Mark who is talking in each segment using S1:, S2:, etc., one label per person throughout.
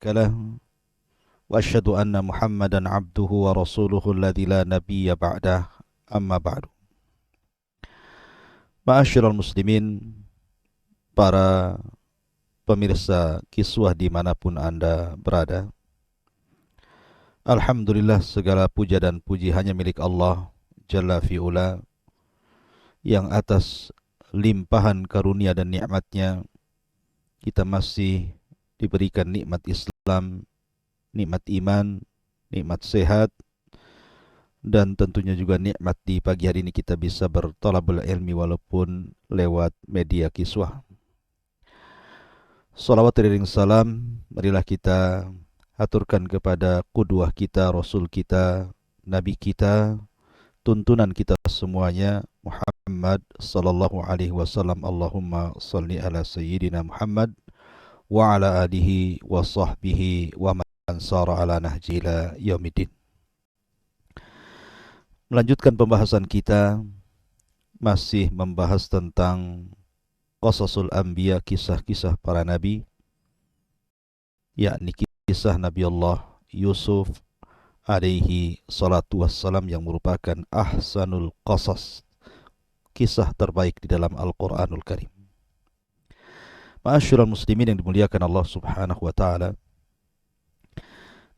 S1: شريك له وأشهد أن محمدا عبده ورسوله الذي لا نبي بعده أما بعد. Ma'asyiral muslimin, para pemirsa kiswah dimanapun Anda berada, alhamdulillah segala puja dan puji hanya milik Allah Jalla fi'ula, yang atas limpahan karunia dan nikmatnya kita masih diberikan nikmat Islam, nikmat iman, nikmat sehat, dan tentunya juga nikmat di pagi hari ini kita bisa berthalabul ilmi walaupun lewat media kiswah. Salawat dan salam marilah kita aturkan kepada qudwah kita, rasul kita, nabi kita, tuntunan kita semuanya, Muhammad sallallahu alaihi wasallam. Allahumma salli ala sayyidina Muhammad wa ala alihi wa sahbihi wa man sara ala nahji ila yaumiddin. Melanjutkan pembahasan kita, masih membahas tentang qasasul anbiya, kisah-kisah para nabi, yakni kisah Nabi Allah Yusuf alaihi salatu wassalam yang merupakan ahsanul qasas, kisah terbaik di dalam Al-Quranul Karim. Ma'asyiral muslimin yang dimuliakan Allah subhanahu wa ta'ala,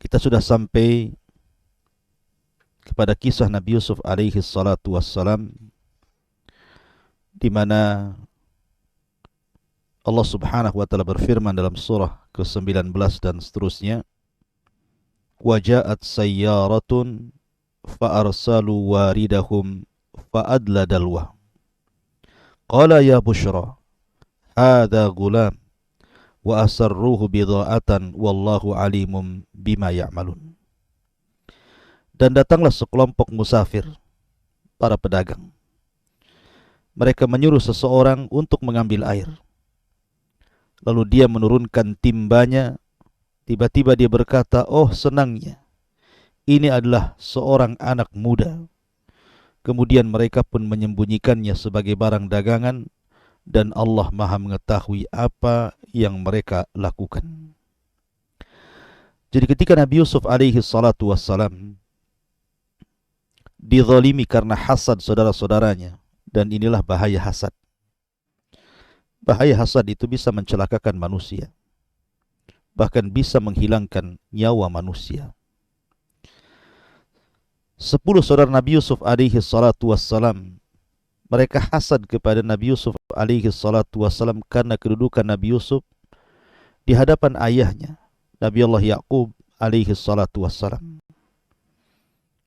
S1: kita sudah sampai kepada kisah Nabi Yusuf alaihi salatu wassalam, di mana Allah subhanahu wa ta'ala berfirman dalam surah ke-19 dan seterusnya, وَجَاءَتْ سَيَّارَةٌ فَأَرْسَلُوا وَارِدَهُمْ فَأَدْلَى دَلْوَهُ قَالَ يَا بُشْرَى هَذَا غُلَامٌ وَأَسَرُّوهُ بِضَاعَةً وَاللَّهُ عَلِيمٌ بِمَا يَعْمَلُونَ. Dan datanglah sekelompok musafir, para pedagang. Mereka menyuruh seseorang untuk mengambil air. Lalu dia menurunkan timbanya. Tiba-tiba dia berkata, oh senangnya, ini adalah seorang anak muda. Kemudian mereka pun menyembunyikannya sebagai barang dagangan, dan Allah Maha mengetahui apa yang mereka lakukan. Jadi ketika Nabi Yusuf alaihi salatu wassalam dizalimi karena hasad saudara-saudaranya, dan inilah bahaya hasad. Bahaya hasad itu bisa mencelakakan manusia, bahkan bisa menghilangkan nyawa manusia. 10 saudara Nabi Yusuf alaihi salatu wassalam, mereka hasad kepada Nabi Yusuf alaihi salatu wassalam karena kedudukan Nabi Yusuf di hadapan ayahnya, Nabi Allah Yaqub alaihi salatu wassalam.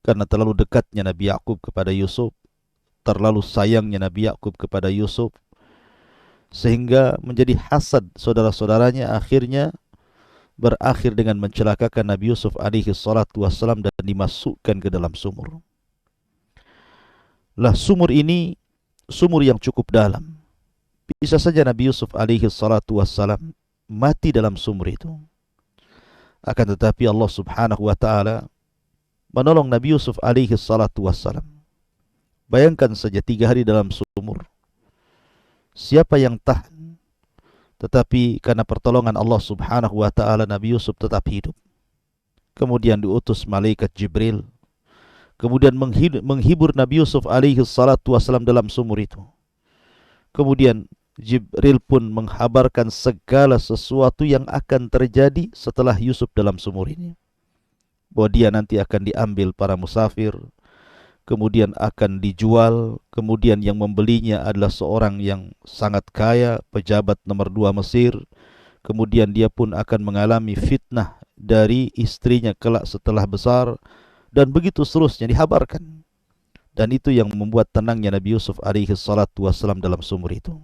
S1: Karena terlalu dekatnya Nabi Yaqub kepada Yusuf, terlalu sayangnya Nabi Yaqub kepada Yusuf, sehingga menjadi hasad saudara-saudaranya, akhirnya berakhir dengan mencelakakan Nabi Yusuf alaihi salatu wassalam dan dimasukkan ke dalam sumur. Lah sumur ini sumur yang cukup dalam. Bisa saja Nabi Yusuf alaihi salatu wassalam mati dalam sumur itu. Akan tetapi Allah subhanahu wa ta'ala menolong Nabi Yusuf alaihi salatu wassalam. Bayangkan saja 3 hari dalam sumur. Siapa yang tahan? Tetapi karena pertolongan Allah subhanahu wa ta'ala, Nabi Yusuf tetap hidup. Kemudian diutus malaikat Jibril, kemudian menghibur Nabi Yusuf alaihi salatu wassalam dalam sumur itu. Kemudian Jibril pun menghabarkan segala sesuatu yang akan terjadi setelah Yusuf dalam sumur ini, bahwa dia nanti akan diambil para musafir, kemudian akan dijual, kemudian yang membelinya adalah seorang yang sangat kaya, pejabat nomor 2 Mesir, kemudian dia pun akan mengalami fitnah dari istrinya kelak setelah besar, dan begitu seterusnya dihabarkan. Dan itu yang membuat tenangnya Nabi Yusuf alaihi salatu wassalam dalam sumur itu.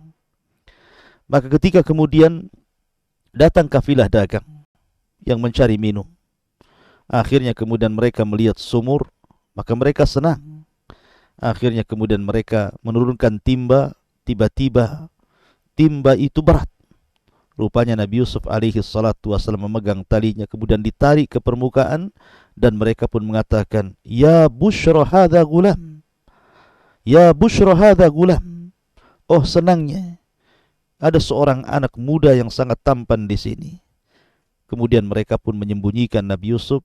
S1: Maka ketika kemudian datang kafilah dagang yang mencari minum, akhirnya kemudian mereka melihat sumur, maka mereka senang. Akhirnya kemudian mereka menurunkan timba. Tiba-tiba timba itu berat. Rupanya Nabi Yusuf alaihi salatu wassalam memegang talinya, kemudian ditarik ke permukaan, dan mereka pun mengatakan, ya bushra hadha gulam, ya bushra hadha gulam. Oh senangnya, ada seorang anak muda yang sangat tampan di sini. Kemudian mereka pun menyembunyikan Nabi Yusuf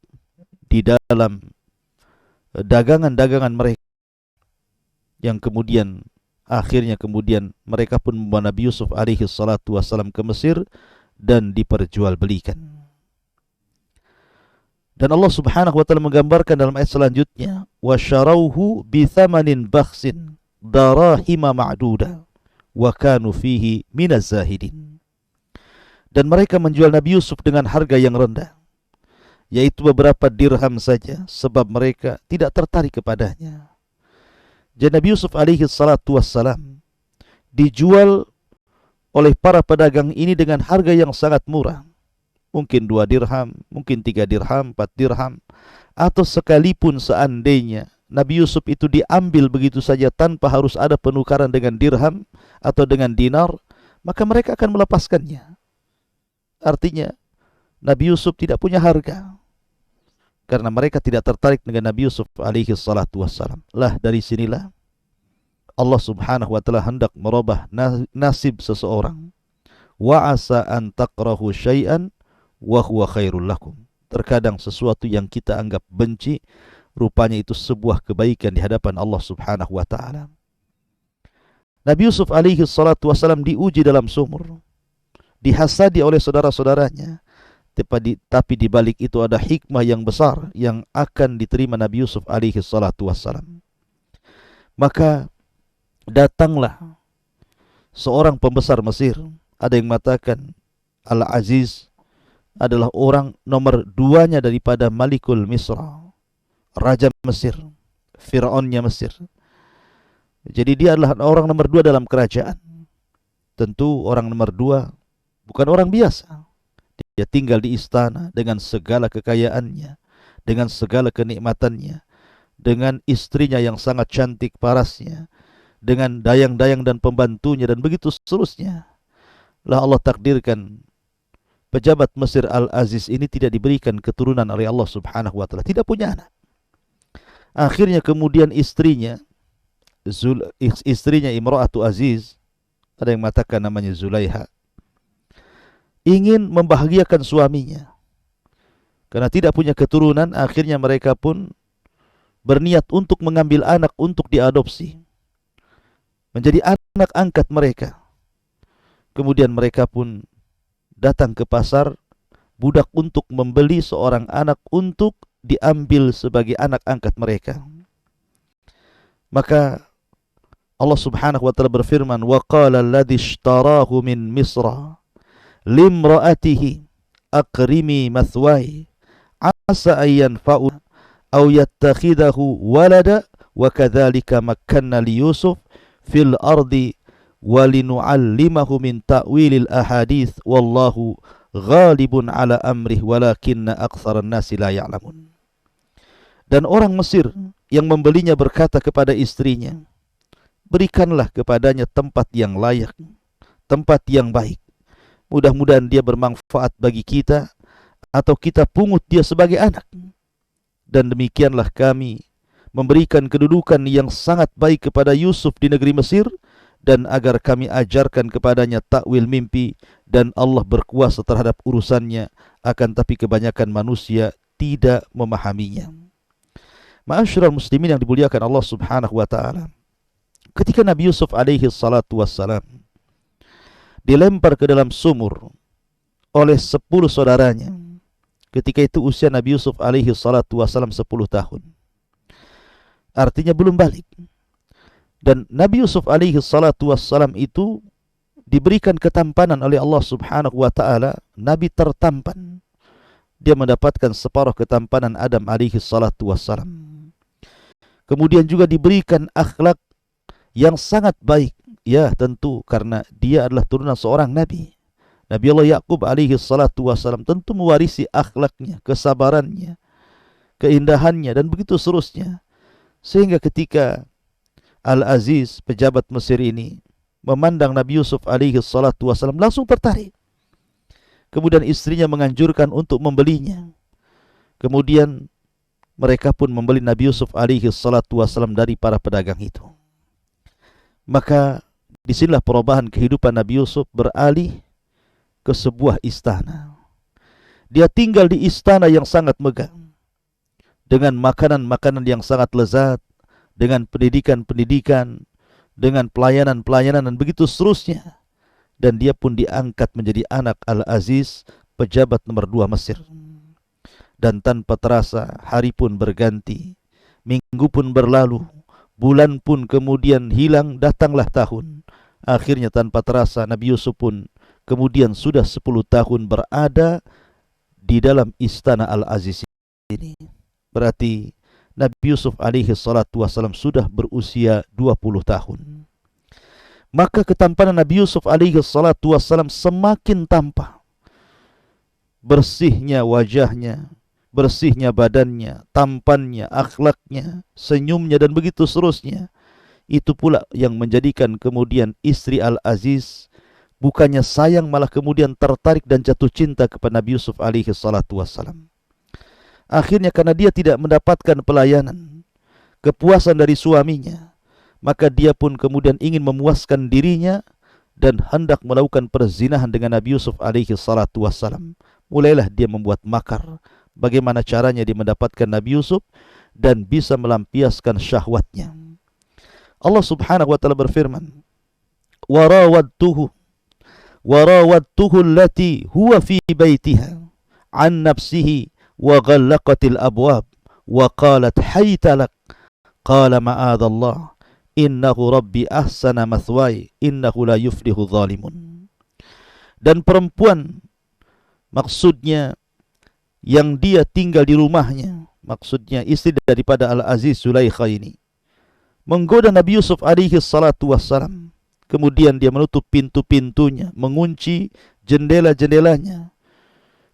S1: di dalam dagangan-dagangan mereka, yang kemudian akhirnya mereka pun membawa Nabi Yusuf alaihi salatu wassalam ke Mesir dan diperjualbelikan. Dan Allah Subhanahu wa taala menggambarkan dalam ayat selanjutnya, wasyarauhu bithamanin bakhsin darahima ma'duda wa kanu fihi minaz zahidin. Dan mereka menjual Nabi Yusuf dengan harga yang rendah, yaitu beberapa dirham saja, sebab mereka tidak tertarik kepadanya. Dan Nabi Yusuf alaihi salatu wassalam dijual oleh para pedagang ini dengan harga yang sangat murah. Mungkin 2 dirham, mungkin 3 dirham, 4 dirham. Atau sekalipun seandainya Nabi Yusuf itu diambil begitu saja tanpa harus ada penukaran dengan dirham atau dengan dinar, maka mereka akan melepaskannya. Artinya Nabi Yusuf tidak punya harga, karena mereka tidak tertarik dengan Nabi Yusuf alaihi salatu wassalam. Lah dari sinilah Allah Subhanahu wa taala hendak merubah nasib seseorang. Wa asa an takrahu syai'an wa huwa khairul lakum. Terkadang sesuatu yang kita anggap benci, rupanya itu sebuah kebaikan di hadapan Allah Subhanahu wa taala. Nabi Yusuf alaihi salatu wassalam diuji dalam sumur, dihasadi oleh saudara-saudaranya. Tapi di balik itu ada hikmah yang besar yang akan diterima Nabi Yusuf alaihi salatu wassalam. Maka datanglah seorang pembesar Mesir. Ada yang mengatakan Al-Aziz adalah orang nomor 2-nya daripada Malikul Misra, Raja Mesir, Fir'aunnya Mesir. Jadi dia adalah orang nomor 2 dalam kerajaan. Tentu orang nomor 2 bukan orang biasa. Dia tinggal di istana dengan segala kekayaannya, dengan segala kenikmatannya, dengan istrinya yang sangat cantik parasnya, dengan dayang-dayang dan pembantunya, dan begitu seterusnya. Lah Allah takdirkan pejabat Mesir Al-Aziz ini tidak diberikan keturunan oleh Allah Subhanahu wa taala, tidak punya anak. Akhirnya kemudian istrinya Imra'atu Aziz, ada yang mengatakan namanya Zulaiha, ingin membahagiakan suaminya. Karena tidak punya keturunan, akhirnya mereka pun berniat untuk mengambil anak untuk diadopsi, menjadi anak angkat mereka. Kemudian mereka pun datang ke pasar budak untuk membeli seorang anak untuk diambil sebagai anak angkat mereka. Maka Allah Subhanahu wa taala berfirman, wa qala alladhi ishtarahu min Misra limra'atihi aqrimi mathwai asa an yanfa'u aw yattakhidahu walada wa kadzalika makkanna li Yusuf fil ardi walinu'allimahu min ta'wilil ahadits wallahu ghalibun ala amrih walakinna aktsaran nasi la ya'lamun. Dan orang Mesir yang membelinya berkata kepada istrinya, berikanlah kepadanya tempat yang layak, tempat yang baik. Mudah-mudahan dia bermanfaat bagi kita, atau kita pungut dia sebagai anak. Dan demikianlah kami memberikan kedudukan yang sangat baik kepada Yusuf di negeri Mesir, dan agar kami ajarkan kepadanya takwil mimpi, dan Allah berkuasa terhadap urusannya, akan tapi kebanyakan manusia tidak memahaminya. Ma'asyiral muslimin yang dimuliakan Allah Subhanahu wa taala, ketika Nabi Yusuf alaihi salatu wassalam dilempar ke dalam sumur oleh 10 saudaranya, ketika itu usia Nabi Yusuf alaihi salatu wassalam 10 tahun. Artinya belum balik. Dan Nabi Yusuf alaihi salatu wassalam itu diberikan ketampanan oleh Allah Subhanahu wa taala, nabi tertampan. Dia mendapatkan separuh ketampanan Adam alaihi salatu wassalam. Kemudian juga diberikan akhlak yang sangat baik. Ya tentu karena dia adalah turunan seorang nabi. Nabi Allah Yaqub alaihi salatu wassalam tentu mewarisi akhlaknya, kesabarannya, keindahannya, dan begitu seterusnya. Sehingga ketika Al-Aziz, pejabat Mesir ini, memandang Nabi Yusuf alaihi salatu wassalam, langsung tertarik. Kemudian istrinya menganjurkan untuk membelinya. Kemudian mereka pun membeli Nabi Yusuf alaihi salatu wassalam dari para pedagang itu. Maka disinilah perubahan kehidupan Nabi Yusuf beralih ke sebuah istana. Dia tinggal di istana yang sangat megah, dengan makanan-makanan yang sangat lezat, dengan pendidikan-pendidikan, dengan pelayanan-pelayanan, dan begitu seterusnya. Dan dia pun diangkat menjadi anak Al-Aziz, pejabat nomor 2 Mesir. Dan tanpa terasa, hari pun berganti, minggu pun berlalu, bulan pun kemudian hilang, datanglah tahun. Akhirnya tanpa terasa, Nabi Yusuf pun kemudian sudah 10 tahun berada di dalam istana Al-Aziz ini. Berarti Nabi Yusuf alaihi salatu wassalam sudah berusia 20 tahun. Maka ketampanan Nabi Yusuf alaihi salatu wassalam semakin tampak. Bersihnya wajahnya, bersihnya badannya, tampannya, akhlaknya, senyumnya, dan begitu seterusnya. Itu pula yang menjadikan kemudian istri Al-Aziz bukannya sayang, malah kemudian tertarik dan jatuh cinta kepada Nabi Yusuf alaihi salatu wassalam. Akhirnya karena dia tidak mendapatkan pelayanan, kepuasan dari suaminya, maka dia pun kemudian ingin memuaskan dirinya dan hendak melakukan perzinahan dengan Nabi Yusuf alaihi salatu wassalam. Mulailah dia membuat makar bagaimana caranya dia mendapatkan Nabi Yusuf dan bisa melampiaskan syahwatnya. Allah Subhanahu wa taala berfirman, "Warawadtuhu allati huwa fi baitiha an nafsihi wa ghallaqatil abwab wa qalat hayta lak qala ma'adallah innahu rabbi ahsana mathwaya innahu la yuflihu zalimun." Dan perempuan, maksudnya yang dia tinggal di rumahnya, maksudnya istri daripada Al-Aziz Zulaikha ini, menggoda Nabi Yusuf alaihi salatu wassalam. Kemudian dia menutup pintu-pintunya, mengunci jendela-jendelanya.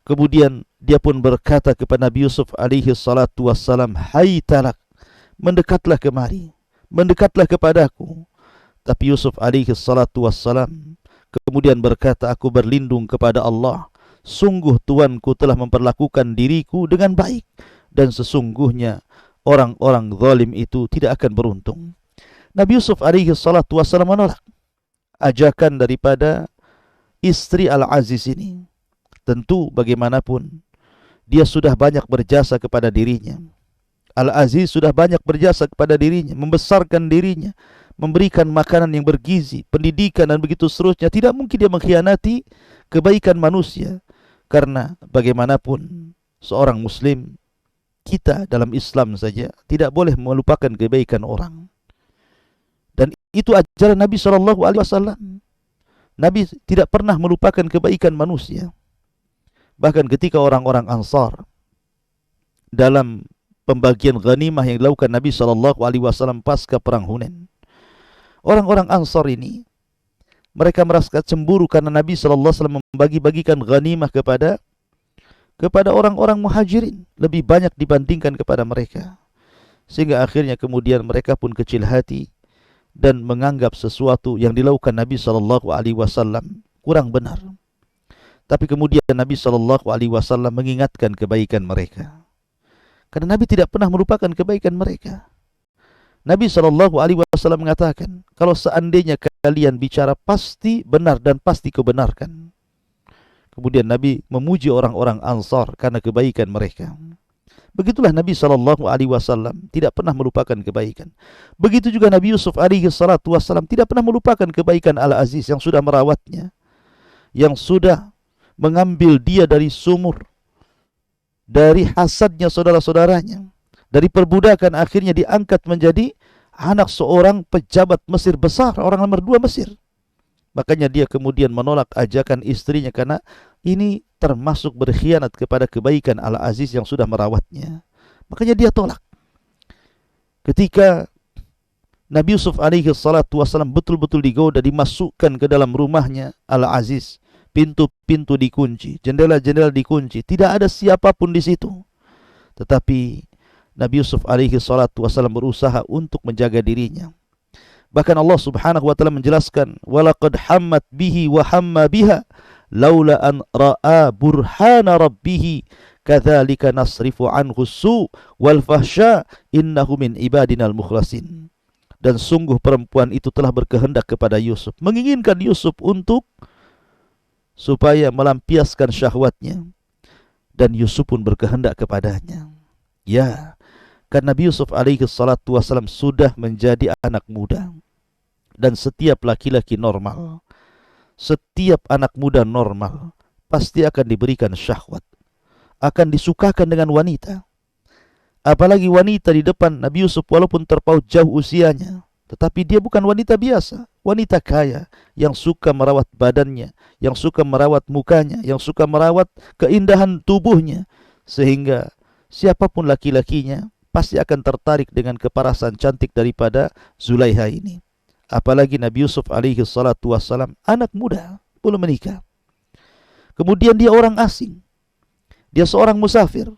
S1: Kemudian dia pun berkata kepada Nabi Yusuf alaihi salatu wassalam, "Hai talak, mendekatlah kemari, mendekatlah kepadaku." Tapi Yusuf alaihi salatu wassalam kemudian berkata, "Aku berlindung kepada Allah. Sungguh Tuanku telah memperlakukan diriku dengan baik, dan sesungguhnya orang-orang zalim itu tidak akan beruntung." Nabi Yusuf alaihi salatu wassalam menolak ajakan daripada istri Al-Aziz ini. Tentu bagaimanapun dia sudah banyak berjasa kepada dirinya. Al-Aziz sudah banyak berjasa kepada dirinya, membesarkan dirinya, memberikan makanan yang bergizi, pendidikan, dan begitu seterusnya. Tidak mungkin dia mengkhianati kebaikan manusia. Karena bagaimanapun seorang muslim, kita dalam Islam saja tidak boleh melupakan kebaikan orang. Dan itu ajaran Nabi SAW. Nabi tidak pernah melupakan kebaikan manusia. Bahkan ketika orang-orang Ansar dalam pembagian ghanimah yang dilakukan Nabi SAW pasca perang Hunain, orang-orang Ansar ini mereka merasa cemburu karena Nabi SAW membagi-bagikan ghanimah kepada orang-orang muhajirin lebih banyak dibandingkan kepada mereka. Sehingga akhirnya kemudian mereka pun kecil hati dan menganggap sesuatu yang dilakukan Nabi SAW kurang benar. Tapi kemudian Nabi SAW mengingatkan kebaikan mereka. Karena Nabi tidak pernah melupakan kebaikan mereka. Nabi SAW mengatakan, kalau seandainya kalian bicara pasti benar dan pasti kebenarkan. Kemudian Nabi memuji orang-orang Ansar karena kebaikan mereka. Begitulah Nabi SAW tidak pernah melupakan kebaikan. Begitu juga Nabi Yusuf alaihissalam tidak pernah melupakan kebaikan Al-Aziz yang sudah merawatnya, yang sudah mengambil dia dari sumur, dari hasadnya saudara-saudaranya, dari perbudakan akhirnya diangkat menjadi anak seorang pejabat Mesir besar, orang nomor 2 Mesir. Makanya dia kemudian menolak ajakan istrinya karena ini termasuk berkhianat kepada kebaikan Al-Aziz yang sudah merawatnya. Makanya dia tolak. Ketika Nabi Yusuf alaihissalam betul-betul digoda, dimasukkan ke dalam rumahnya Al-Aziz, pintu-pintu dikunci, jendela-jendela dikunci, tidak ada siapapun di situ. Tetapi Nabi Yusuf alaihissalam berusaha untuk menjaga dirinya. Bahkan Allah Subhanahu wa taala menjelaskan, walaqad hammat bihi wa hamma biha laula an ra'a burhana rabbih kadzalika nasrifu anhu su wal fahsya innahu min ibadinal mukhlasin. Dan sungguh perempuan itu telah berkehendak kepada Yusuf, menginginkan Yusuf untuk supaya melampiaskan syahwatnya, dan Yusuf pun berkehendak kepadanya. Ya, karena Nabi Yusuf alaihi salatu wasalam sudah menjadi anak muda. Dan setiap laki-laki normal, setiap anak muda normal pasti akan diberikan syahwat, akan disukakan dengan wanita. Apalagi wanita di depan Nabi Yusuf walaupun terpaut jauh usianya, tetapi dia bukan wanita biasa, wanita kaya yang suka merawat badannya, yang suka merawat mukanya, yang suka merawat keindahan tubuhnya, sehingga siapapun laki-lakinya pasti akan tertarik dengan keparasan cantik daripada Zulaiha ini. Apalagi Nabi Yusuf alaihi salatu wassalam anak muda, belum menikah. Kemudian dia orang asing, dia seorang musafir,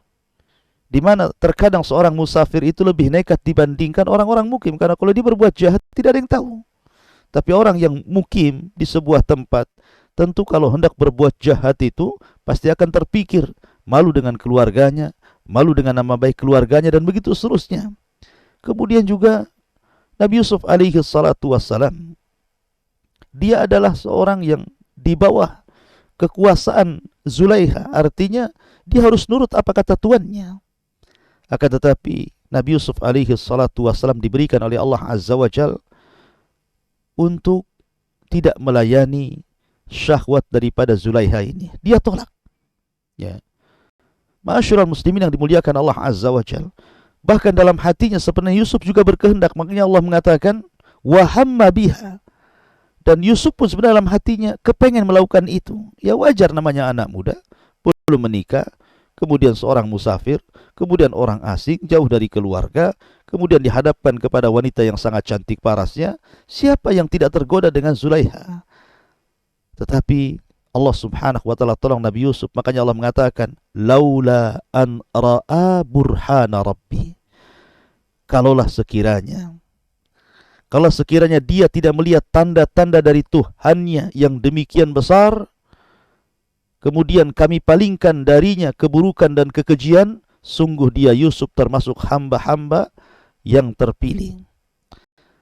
S1: di mana terkadang seorang musafir itu lebih nekat dibandingkan orang-orang mukim, karena kalau dia berbuat jahat tidak ada yang tahu. Tapi orang yang mukim di sebuah tempat, tentu kalau hendak berbuat jahat itu pasti akan terpikir, malu dengan keluarganya, malu dengan nama baik keluarganya, dan begitu seterusnya. Kemudian juga Nabi Yusuf alaihi salatu wassalam, dia adalah seorang yang di bawah kekuasaan Zulaiha, artinya dia harus nurut apa kata tuannya. Akan tetapi Nabi Yusuf alaihi salatu wassalam diberikan oleh Allah Azza wa Jal untuk tidak melayani syahwat daripada Zulaiha ini. Dia tolak. Ya. Ma'asyiral muslimin yang dimuliakan Allah Azza wa Jal, bahkan dalam hatinya sebenarnya Yusuf juga berkehendak. Makanya Allah mengatakan wa hamma biha. Dan Yusuf pun sebenarnya dalam hatinya kepengen melakukan itu. Ya wajar, namanya anak muda, belum menikah, kemudian seorang musafir, kemudian orang asing, jauh dari keluarga, kemudian dihadapkan kepada wanita yang sangat cantik parasnya. Siapa yang tidak tergoda dengan Zulaiha? Tetapi Allah subhanahu wa ta'ala tolong Nabi Yusuf. Makanya Allah mengatakan laula an ra'a burhana rabbi. Kalaulah sekiranya, kalau sekiranya dia tidak melihat tanda-tanda dari Tuhannya yang demikian besar, kemudian kami palingkan darinya keburukan dan kekejian, sungguh dia Yusuf termasuk hamba-hamba yang terpilih.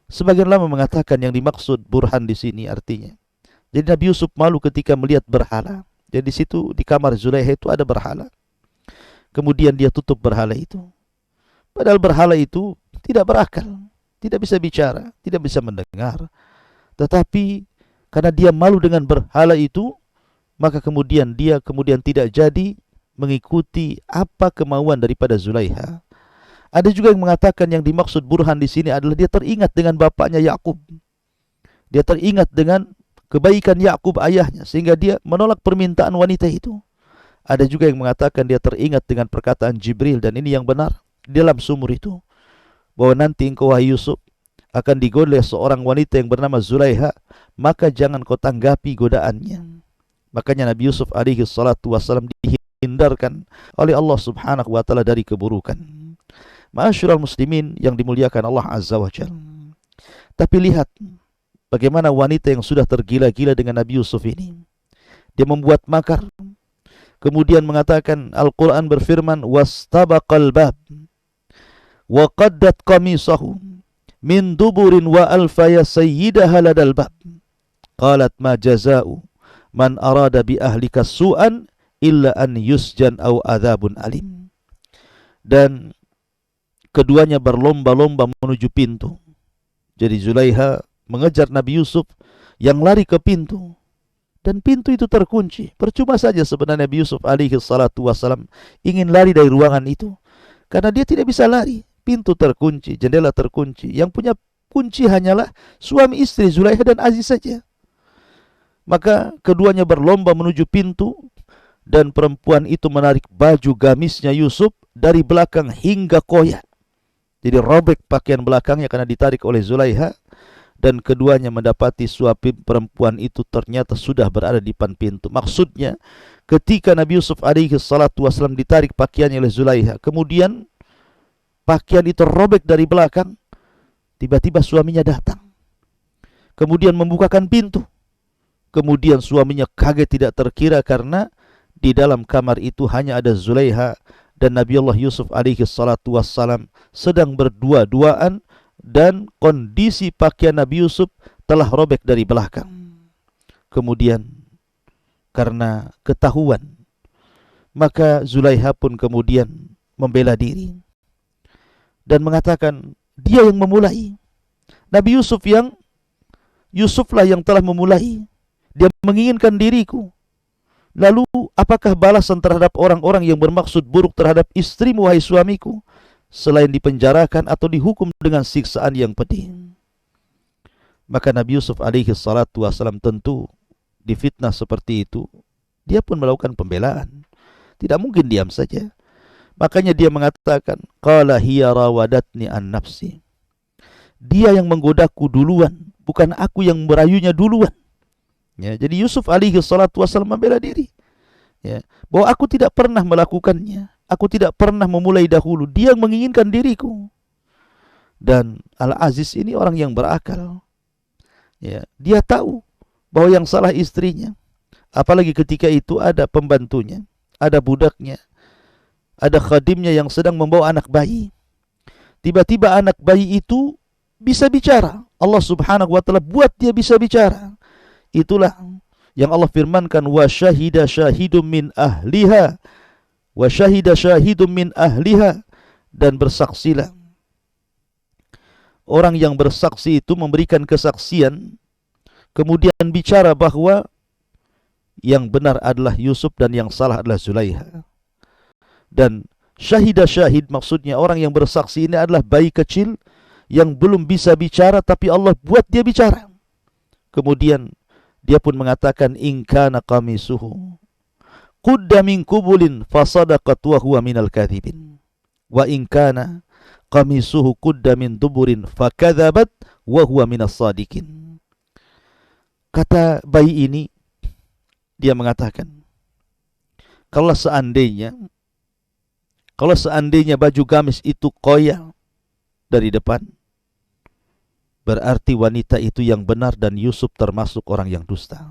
S1: Sebagian ulama mengatakan yang dimaksud burhan di sini artinya, jadi Nabi Yusuf malu ketika melihat berhala. Jadi di situ di kamar Zulaiha itu ada berhala. Kemudian dia tutup berhala itu. Padahal berhala itu tidak berakal, tidak bisa bicara, tidak bisa mendengar. Tetapi karena dia malu dengan berhala itu, maka kemudian dia tidak jadi mengikuti apa kemauan daripada Zulaiha. Ada juga yang mengatakan yang dimaksud burhan di sini adalah dia teringat dengan bapaknya Yakub. Dia teringat dengan kebaikan Yakub ayahnya, sehingga dia menolak permintaan wanita itu. Ada juga yang mengatakan dia teringat dengan perkataan Jibril, dan ini yang benar di dalam sumur itu, bahwa nanti engkau wahai Yusuf akan digoda oleh seorang wanita yang bernama Zulaiha, maka jangan kau tanggapi godaannya. Makanya Nabi Yusuf alaihi salatu wassalam dihindarkan oleh Allah subhanahu wa ta'ala dari keburukan. Ma'asyiral muslimin yang dimuliakan Allah Azza wa Jalla. Tapi lihat bagaimana wanita yang sudah tergila-gila dengan Nabi Yusuf ini. Dia membuat makar. Kemudian mengatakan, Al-Quran berfirman, wastabaqal bab wa qaddat qamisahu min duburin wa alfaya sayyidaha ladal bab. Qalat ma jaza'u man arada bi ahlika su'an illa an yusjan au adzabun alim. Dan keduanya berlomba-lomba menuju pintu. Jadi Zulaiha mengejar Nabi Yusuf yang lari ke pintu, dan pintu itu terkunci. Percuma saja sebenarnya Nabi Yusuf alaihi salatu wassalam ingin lari dari ruangan itu, karena dia tidak bisa lari. Pintu terkunci, jendela terkunci. Yang punya kunci hanyalah suami istri Zulaiha dan Aziz saja. Maka keduanya berlomba menuju pintu, dan perempuan itu menarik baju gamisnya Yusuf dari belakang hingga koyak. Jadi robek pakaian belakangnya karena ditarik oleh Zulaiha. Dan keduanya mendapati suami perempuan itu ternyata sudah berada di depan pintu. Maksudnya ketika Nabi Yusuf alaihi salatu wassalam ditarik pakaiannya oleh Zulaiha, kemudian pakaian itu robek dari belakang, tiba-tiba suaminya datang, kemudian membukakan pintu. Kemudian suaminya kaget tidak terkira karena di dalam kamar itu hanya ada Zulaiha dan Nabi Allah Yusuf alaihi salatu wassalam sedang berdua-duaan, dan kondisi pakaian Nabi Yusuf telah robek dari belakang. Kemudian karena ketahuan Maka Zulaiha pun kemudian membela diri dan mengatakan dia yang memulai. Nabi Yusuflah yang telah memulai. Dia menginginkan diriku. Lalu apakah balasan terhadap orang-orang yang bermaksud buruk terhadap istrimu, wahai suamiku, selain dipenjarakan atau dihukum dengan siksaan yang pedih? Maka Nabi Yusuf alaihi salatu wassalam tentu difitnah seperti itu, dia pun melakukan pembelaan. Tidak mungkin diam saja. Makanya dia mengatakan, qala hiya rawadatni an nafsi. Dia yang menggodaku duluan, bukan aku yang merayunya duluan. Ya, jadi Yusuf alaihi salatu wassalam membela diri. Ya, bahwa aku tidak pernah melakukannya. Aku tidak pernah memulai dahulu. Dia yang menginginkan diriku. Dan Al-Aziz ini orang yang berakal. Ya, dia tahu bahwa yang salah istrinya. Apalagi ketika itu ada pembantunya, ada budaknya, ada khadimnya yang sedang membawa anak bayi. Tiba-tiba anak bayi itu bisa bicara. Allah subhanahu wa ta'ala buat dia bisa bicara. Itulah yang Allah firmankan, wa syahida syahidum min ahliha, wa syahida syahidum min ahliha, dan bersaksilah. Orang yang bersaksi itu memberikan kesaksian, kemudian bicara bahwa yang benar adalah Yusuf dan yang salah adalah Zulaiha. Dan syahida syahid maksudnya orang yang bersaksi ini adalah bayi kecil yang belum bisa bicara, tapi Allah buat dia bicara. Kemudian dia pun mengatakan, in kana qamisuhu qudda min qubulin fasadaqat wa huwa minal kadhibin, wa in kana qamisuhu qudda min duburin fakadzabat wa huwa minas sadiqin. Kata bayi ini, dia mengatakan, kalau seandainya baju gamis itu koyak dari depan, berarti wanita itu yang benar dan Yusuf termasuk orang yang dusta.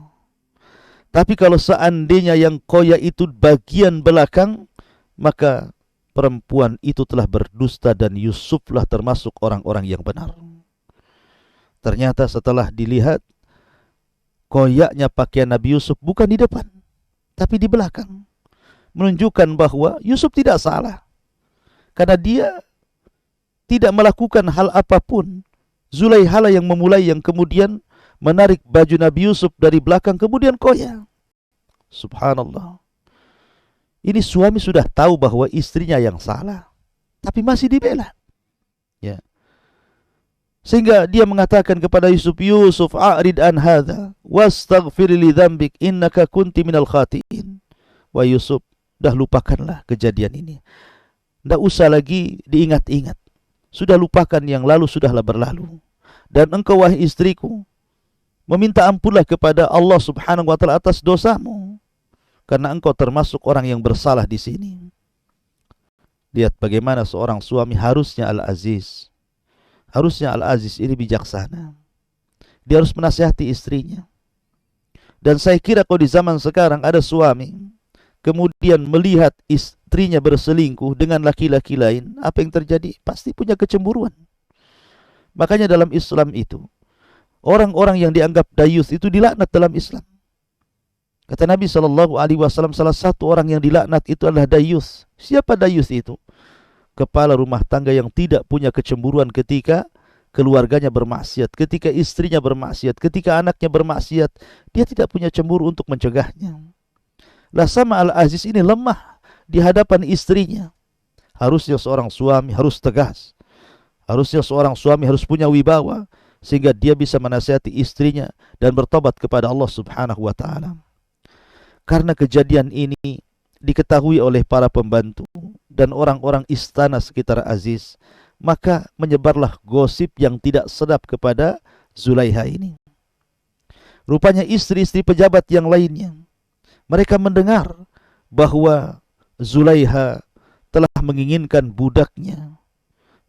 S1: Tapi kalau seandainya yang koyak itu bagian belakang, maka perempuan itu telah berdusta dan Yusuflah termasuk orang-orang yang benar. Ternyata setelah dilihat, koyaknya pakaian Nabi Yusuf bukan di depan, tapi di belakang. Menunjukkan bahwa Yusuf tidak salah. Karena dia tidak melakukan hal apapun. Zulaiha yang memulai, yang kemudian menarik baju Nabi Yusuf dari belakang, kemudian koyak. Subhanallah. Ini suami sudah tahu bahwa istrinya yang salah, tapi masih dibela. Ya. Sehingga dia mengatakan kepada Yusuf, Yusuf, a'rid an hadha, wastaghfir li dzambik, innaka kunti minal khati'in. Wahai Yusuf, dah lupakanlah kejadian ini. Tidak usah lagi diingat-ingat. Sudah lupakan yang lalu, sudahlah berlalu. Dan engkau, wahai istriku, meminta ampunlah kepada Allah subhanahu wa ta'ala atas dosamu. Karena engkau termasuk orang yang bersalah di sini. Lihat bagaimana seorang suami harusnya Al-Aziz. Harusnya Al-Aziz ini bijaksana. Dia harus menasihati istrinya. Dan saya kira kalau di zaman sekarang ada suami, kemudian melihat istrinya berselingkuh dengan laki-laki lain, apa yang terjadi? Pasti punya kecemburuan. Makanya dalam Islam itu, orang-orang yang dianggap dayus itu dilaknat dalam Islam. Kata Nabi SAW, salah satu orang yang dilaknat itu adalah dayus. Siapa dayus itu? Kepala rumah tangga yang tidak punya kecemburuan ketika keluarganya bermaksiat, ketika istrinya bermaksiat, ketika anaknya bermaksiat. Dia tidak punya cemburu untuk mencegahnya. Lah sama Al-Aziz ini lemah di hadapan istrinya. Harusnya seorang suami harus tegas. Harusnya seorang suami harus punya wibawa, sehingga dia bisa menasihati istrinya dan bertobat kepada Allah subhanahu wa ta'ala. Karena kejadian ini diketahui oleh para pembantu dan orang-orang istana sekitar Aziz, maka menyebarlah gosip yang tidak sedap kepada Zulaiha ini. Rupanya istri-istri pejabat yang lainnya, mereka mendengar bahwa Zulaiha telah menginginkan budaknya,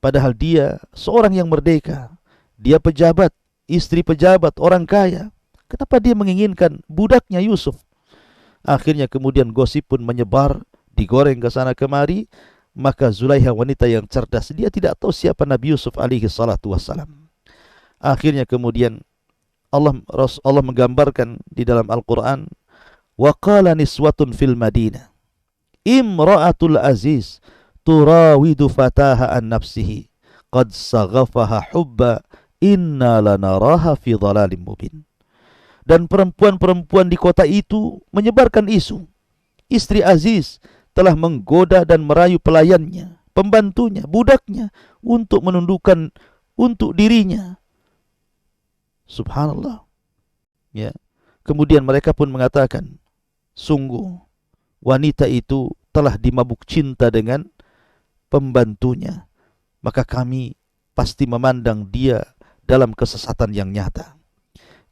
S1: padahal dia seorang yang merdeka, dia pejabat, istri pejabat, orang kaya. Kenapa dia menginginkan budaknya Yusuf? Akhirnya kemudian gosip pun menyebar, digoreng ke sana kemari. Maka Zulaiha wanita yang cerdas, dia tidak tahu siapa Nabi Yusuf alaihi salatu wassalam. Akhirnya kemudian Allah menggambarkan di dalam Al-Quran, wa qala niswatun fil Madinah imra'atul aziz turawidu fataha an nafsihi qad saghafaha hubba inna lanaraha fi dhalalim mubin. Dan perempuan-perempuan di kota itu menyebarkan isu, istri Aziz telah menggoda dan merayu pelayannya, pembantunya, budaknya untuk menundukkan untuk dirinya. Subhanallah. Ya. Kemudian mereka pun mengatakan, sungguh wanita itu telah dimabuk cinta dengan pembantunya, maka kami pasti memandang dia dalam kesesatan yang nyata.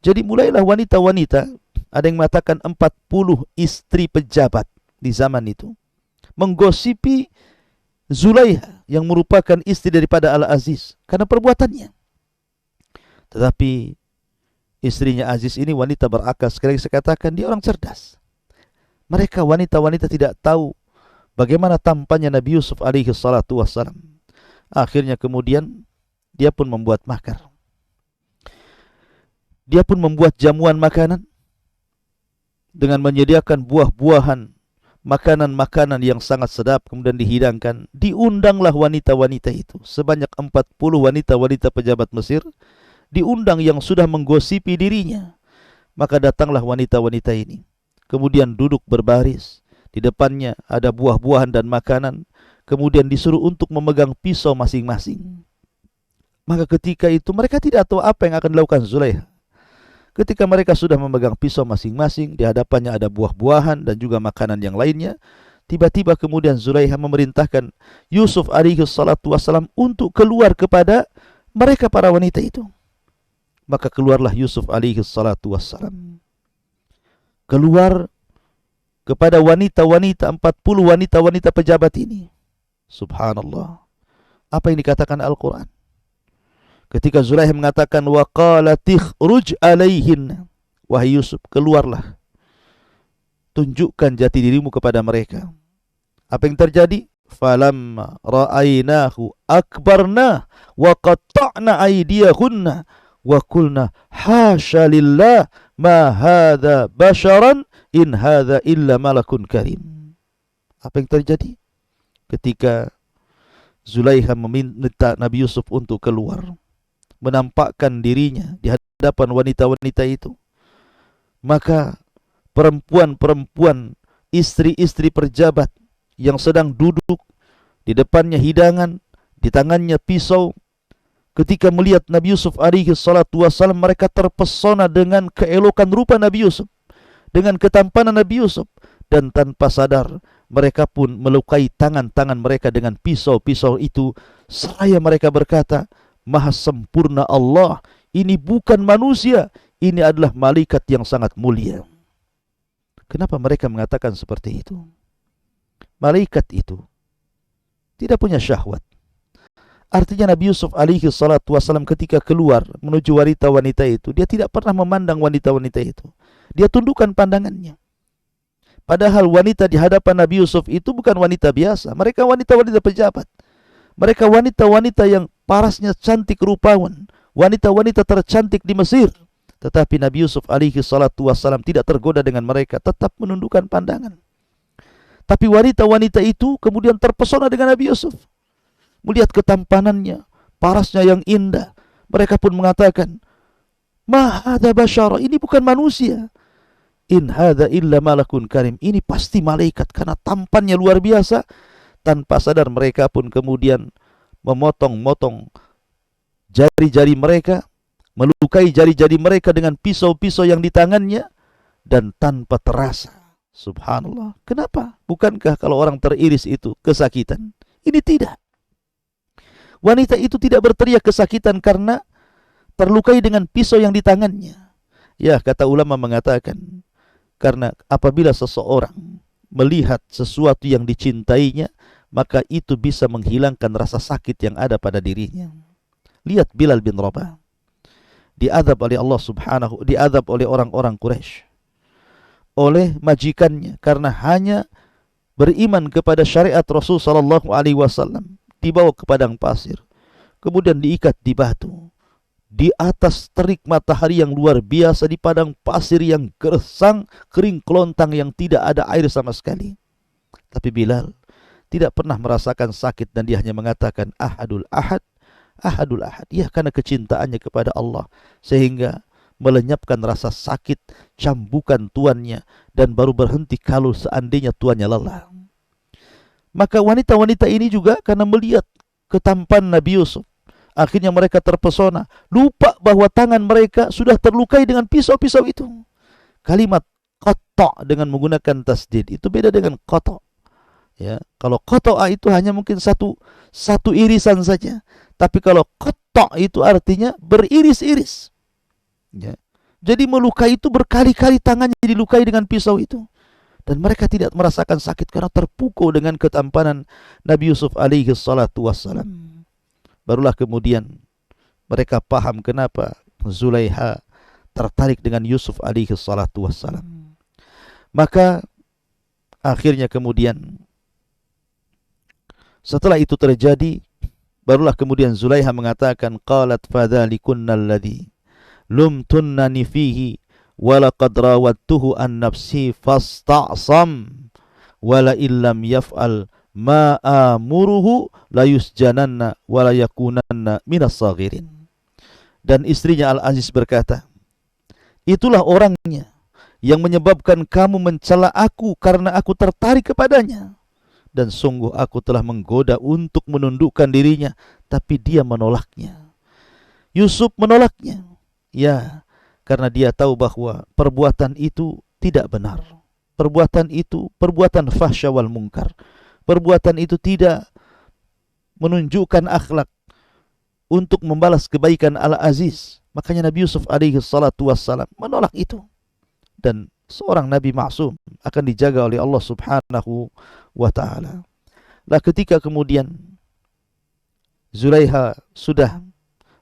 S1: Jadi mulailah wanita-wanita, ada yang mengatakan 40 istri pejabat di zaman itu, menggosipi Zulaiha yang merupakan istri daripada Al-Aziz karena perbuatannya. Tetapi istrinya Aziz ini wanita berakal. Sekali saya katakan dia orang cerdas. Mereka wanita-wanita tidak tahu bagaimana tampannya Nabi Yusuf alaihi salatu wassalam. Akhirnya kemudian dia pun membuat makar. Dia pun membuat jamuan makanan dengan menyediakan buah-buahan, makanan-makanan yang sangat sedap, kemudian dihidangkan. Diundanglah wanita-wanita itu, sebanyak 40 wanita-wanita pejabat Mesir, diundang yang sudah menggosipi dirinya. Maka datanglah wanita-wanita ini, kemudian duduk berbaris. Di depannya ada buah-buahan dan makanan, kemudian disuruh untuk memegang pisau masing-masing. Maka ketika itu mereka tidak tahu apa yang akan dilakukan Zulaiha. Ketika mereka sudah memegang pisau masing-masing, di hadapannya ada buah-buahan dan juga makanan yang lainnya, tiba-tiba kemudian Zulaiha memerintahkan Yusuf alaihi salatu wassalam untuk keluar kepada mereka para wanita itu. Maka keluarlah Yusuf alaihi salatu wassalam. Keluar kepada wanita-wanita, 40 wanita-wanita pejabat ini. Subhanallah. Apa yang dikatakan Al-Quran? Ketika Zulaiha mengatakan wa qalat ikhruj alaihin, wahai Yusuf, keluarlah, tunjukkan jati dirimu kepada mereka. Apa yang terjadi? Falamma ra'ainahu akbarna wa qatta'na aydiyahunna wa qulna hasya lillah ma hadza basharan in hadza illa malakun karim. Apa yang terjadi? Ketika Zulaiha meminta Nabi Yusuf untuk keluar, menampakkan dirinya di hadapan wanita-wanita itu, maka perempuan-perempuan, istri-istri pejabat yang sedang duduk di depannya hidangan, di tangannya pisau, ketika melihat Nabi Yusuf alaihi salatu wassalam, mereka terpesona dengan keelokan rupa Nabi Yusuf, dengan ketampanan Nabi Yusuf, dan tanpa sadar mereka pun melukai tangan-tangan mereka dengan pisau-pisau itu, seraya mereka berkata, Maha sempurna Allah, ini bukan manusia, ini adalah malaikat yang sangat mulia. Kenapa mereka mengatakan seperti itu? Malaikat itu tidak punya syahwat. Artinya Nabi Yusuf alaihi salatu wassalam ketika keluar menuju wanita-wanita itu, dia tidak pernah memandang wanita-wanita itu. Dia tundukkan pandangannya. Padahal wanita di hadapan Nabi Yusuf itu bukan wanita biasa. Mereka wanita-wanita pejabat. Mereka wanita-wanita yang parasnya cantik rupawan, wanita-wanita tercantik di Mesir. Tetapi Nabi Yusuf alaihi salatu wassalam tidak tergoda dengan mereka, tetap menundukkan pandangan. Tapi wanita-wanita itu kemudian terpesona dengan Nabi Yusuf, melihat ketampanannya, parasnya yang indah. Mereka pun mengatakan, Ma hadza basyara, ini bukan manusia. In hadza illa malakun karim, ini pasti malaikat karena tampannya luar biasa. Tanpa sadar mereka pun kemudian memotong-motong jari-jari mereka, melukai jari-jari mereka dengan pisau-pisau yang di tangannya, dan tanpa terasa. Subhanallah. Kenapa? Bukankah kalau orang teriris itu kesakitan? Ini tidak. Wanita itu tidak berteriak kesakitan karena terlukai dengan pisau yang di tangannya. Ya, kata ulama mengatakan, karena apabila seseorang melihat sesuatu yang dicintainya, maka itu bisa menghilangkan rasa sakit yang ada pada dirinya. Lihat Bilal bin Rabah, diadab oleh Allah Subhanahu, diadab oleh orang-orang Quraisy, oleh majikannya karena hanya beriman kepada syariat Rasul sallallahu alaihi wasallam. Dibawa ke padang pasir, kemudian diikat di batu, di atas terik matahari yang luar biasa, di padang pasir yang gersang, kering kelontang, yang tidak ada air sama sekali. Tapi Bilal tidak pernah merasakan sakit dan dia hanya mengatakan ahadul ahad, ahadul ahad. Ya, karena kecintaannya kepada Allah sehingga melenyapkan rasa sakit cambukan tuannya dan baru berhenti kalau seandainya tuannya lelah. Maka wanita-wanita ini juga karena melihat ketampanan Nabi Yusuf, akhirnya mereka terpesona, lupa bahwa tangan mereka sudah terlukai dengan pisau-pisau itu. Kalimat qata' dengan menggunakan tasdid itu beda dengan qata'. Ya, kalau qata'a itu hanya mungkin satu irisan saja, tapi kalau qata' itu artinya beriris-iris. Ya. Jadi melukai itu berkali-kali tangannya dilukai dengan pisau itu. Dan mereka tidak merasakan sakit karena terpukul dengan ketampanan Nabi Yusuf alaihi salatu wassalam. Barulah kemudian mereka paham kenapa Zulaiha tertarik dengan Yusuf alaihi salatu wassalam. Maka akhirnya kemudian setelah itu terjadi, barulah kemudian Zulaiha mengatakan, qalat fadzalikunna alladhi lumtunnani fihi walaqad rawattuhu an nafsi fasta'sam wala illam yaf'al ma amuruhu la yusjananna wala yakunanna minas saghirin. Dan istrinya Al-Aziz berkata, itulah orangnya yang menyebabkan kamu mencela aku karena aku tertarik kepadanya, dan sungguh aku telah menggoda untuk menundukkan dirinya, tapi dia menolaknya. Yusuf menolaknya, ya, karena dia tahu bahwa perbuatan itu tidak benar. Perbuatan itu perbuatan fahsya wal munkar. Perbuatan itu tidak menunjukkan akhlak untuk membalas kebaikan Al-Aziz. Makanya Nabi Yusuf alaihi salatu wassalam menolak itu. Dan seorang Nabi maksum akan dijaga oleh Allah subhanahu wa ta'ala. Lah ketika kemudian Zulaiha sudah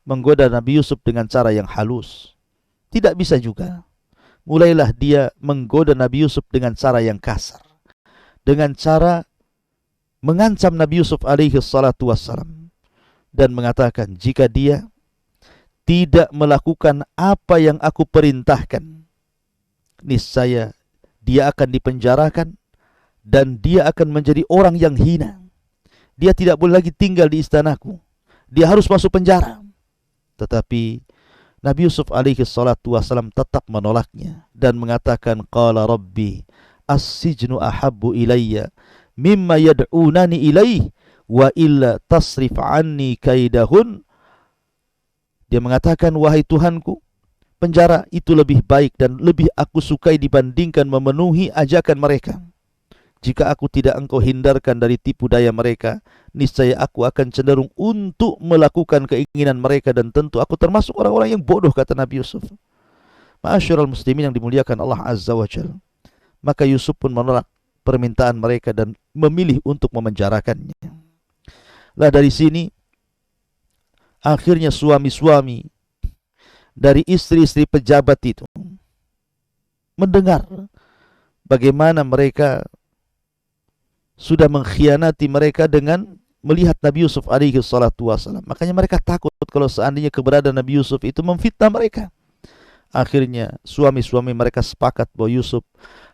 S1: menggoda Nabi Yusuf dengan cara yang halus, tidak bisa juga. Mulailah dia menggoda Nabi Yusuf dengan cara yang kasar, dengan cara mengancam Nabi Yusuf alaihi salatu wassalam dan mengatakan jika dia tidak melakukan apa yang aku perintahkan, niscaya dia akan dipenjarakan dan dia akan menjadi orang yang hina. Dia tidak boleh lagi tinggal di istanaku. Dia harus masuk penjara. Tetapi Nabi Yusuf alaihi salatu wassalam tetap menolaknya dan mengatakan, qala rabbi as-sijnu ahabbu ilayya mimma yad'unani ilaih wa illa tasrif anni kaidahun. Dia mengatakan, wahai Tuhanku, penjara itu lebih baik dan lebih aku sukai dibandingkan memenuhi ajakan mereka. Jika aku tidak engkau hindarkan dari tipu daya mereka, niscaya aku akan cenderung untuk melakukan keinginan mereka dan tentu aku termasuk orang-orang yang bodoh, kata Nabi Yusuf. Ma'asyiral muslimin yang dimuliakan Allah Azza wa Jalla. Maka Yusuf pun menolak permintaan mereka dan memilih untuk memenjarakannya. Lah dari sini akhirnya suami-suami dari istri-istri pejabat itu mendengar bagaimana mereka sudah mengkhianati mereka dengan melihat Nabi Yusuf alaihi salatu wassalam. Makanya mereka takut kalau seandainya keberadaan Nabi Yusuf itu memfitnah mereka. Akhirnya suami-suami mereka sepakat bahwa Yusuf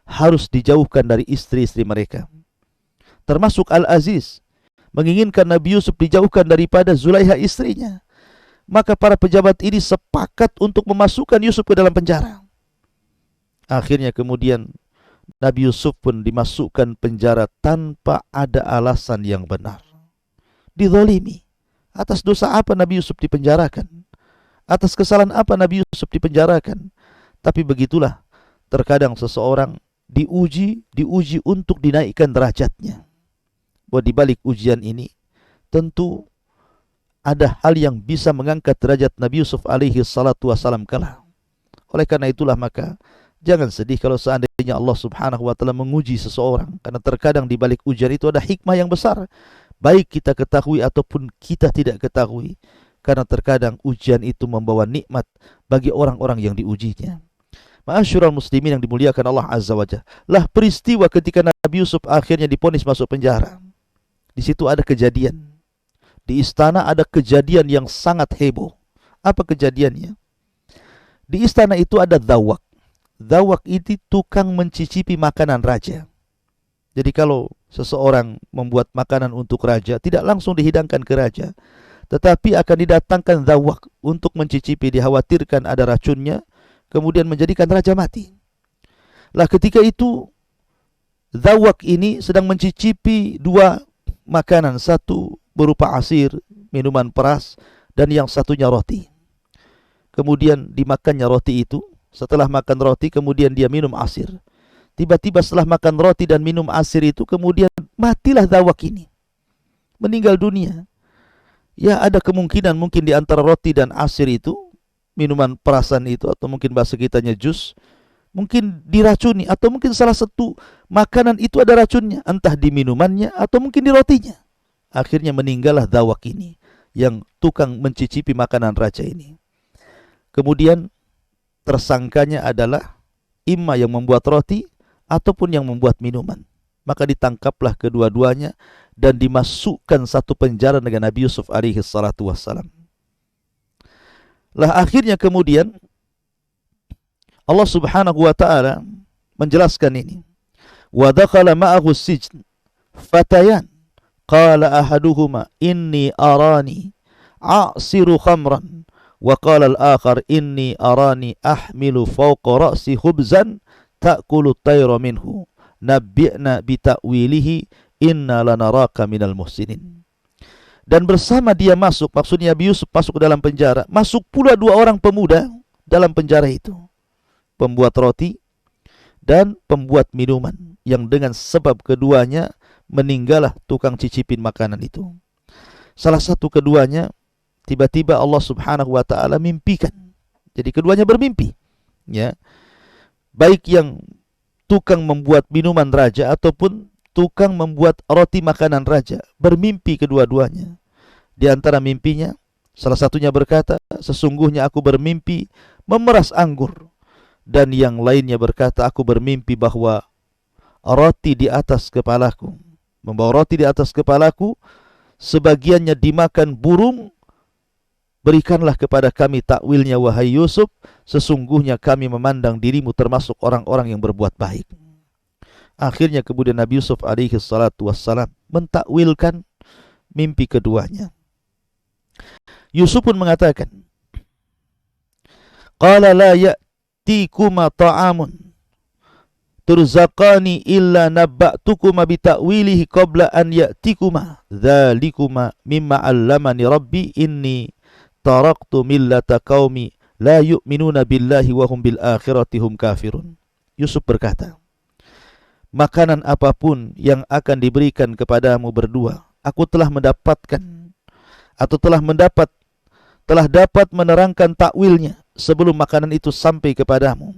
S1: harus dijauhkan dari istri-istri mereka. Termasuk Al-Aziz menginginkan Nabi Yusuf dijauhkan daripada Zulaiha istrinya. Maka para pejabat ini sepakat untuk memasukkan Yusuf ke dalam penjara. Akhirnya kemudian Nabi Yusuf pun dimasukkan penjara tanpa ada alasan yang benar. Dizalimi. Atas dosa apa Nabi Yusuf dipenjarakan? Atas kesalahan apa Nabi Yusuf dipenjarakan? Tapi begitulah, terkadang seseorang diuji untuk dinaikkan derajatnya. Bahwa di balik ujian ini tentu ada hal yang bisa mengangkat derajat Nabi Yusuf alaihi salatu wassalam kelak. Oleh karena itulah maka jangan sedih kalau seandainya Allah subhanahu wa ta'ala menguji seseorang. Karena terkadang di balik ujian itu ada hikmah yang besar, baik kita ketahui ataupun kita tidak ketahui. Karena terkadang ujian itu membawa nikmat bagi orang-orang yang diujinya. Ma'asyiral muslimin yang dimuliakan Allah Azza wa Jalla. Lah peristiwa ketika Nabi Yusuf akhirnya diponis masuk penjara. Di situ ada kejadian. Di istana ada kejadian yang sangat heboh. Apa kejadiannya? Di istana itu ada dhawak. Dhawak itu tukang mencicipi makanan raja. Jadi kalau seseorang membuat makanan untuk raja, tidak langsung dihidangkan ke raja, tetapi akan didatangkan zawak untuk mencicipi, dikhawatirkan ada racunnya, kemudian menjadikan raja mati. Lah ketika itu zawak ini sedang mencicipi dua makanan, satu berupa asir, minuman peras, dan yang satunya roti. Kemudian dimakannya roti itu. Setelah makan roti, kemudian dia minum asir. Tiba-tiba setelah makan roti dan minum asir itu, kemudian matilah zawak ini, meninggal dunia. Ya, ada kemungkinan mungkin di antara roti dan asir itu, minuman perasan itu, atau mungkin bahasa kitanya jus, mungkin diracuni, atau mungkin salah satu makanan itu ada racunnya, entah di minumannya atau mungkin di rotinya. Akhirnya meninggallah zawak ini, yang tukang mencicipi makanan raja ini. Kemudian tersangkanya adalah imma yang membuat roti ataupun yang membuat minuman. Maka ditangkaplah kedua-duanya dan dimasukkan satu penjara dengan Nabi Yusuf alaihi salatu wassalam. Lah akhirnya kemudian Allah Subhanahu wa taala menjelaskan ini. Wa dakhala ma'ahu sijn fatayan qala ahaduhuma inni arani a'siru khamran wa qala al-akhar inni arani ahmilu fawqa ra'si khubzan ta'kulu at-tayra minhu nabbi'na bi ta'wilihi inna lanaraka minal muhsinin. Dan bersama dia masuk, maksudnya Nabi Yusuf masuk ke dalam penjara, masuk pula dua orang pemuda dalam penjara itu, pembuat roti dan pembuat minuman, yang dengan sebab keduanya meninggallah tukang cicipin makanan itu. Salah satu keduanya tiba-tiba Allah Subhanahu wa taala mimpikan. Jadi keduanya bermimpi, ya. Baik yang tukang membuat minuman raja ataupun tukang membuat roti makanan raja, bermimpi kedua-duanya. Di antara mimpinya, salah satunya berkata, sesungguhnya aku bermimpi memeras anggur. Dan yang lainnya berkata, aku bermimpi bahwa roti di atas kepalaku, membawa roti di atas kepalaku, sebagiannya dimakan burung. Berikanlah kepada kami takwilnya wahai Yusuf, sesungguhnya kami memandang dirimu termasuk orang-orang yang berbuat baik. Akhirnya kemudian Nabi Yusuf alaihi salatu wassalam mentakwilkan mimpi keduanya. Yusuf pun mengatakan, qala la ya'tikuma ta'amun turzaqani illa nabba'tukuma bita'wilihi qabla an ya'tikuma dhalikuma mimma 'allamani rabbi inni taraktu millata qaumi la yu'minuna billahi wa hum bil akhirati hum kafirun. Yusuf berkata, makanan apapun yang akan diberikan kepadamu berdua, aku telah mendapatkan atau telah dapat menerangkan takwilnya sebelum makanan itu sampai kepadamu.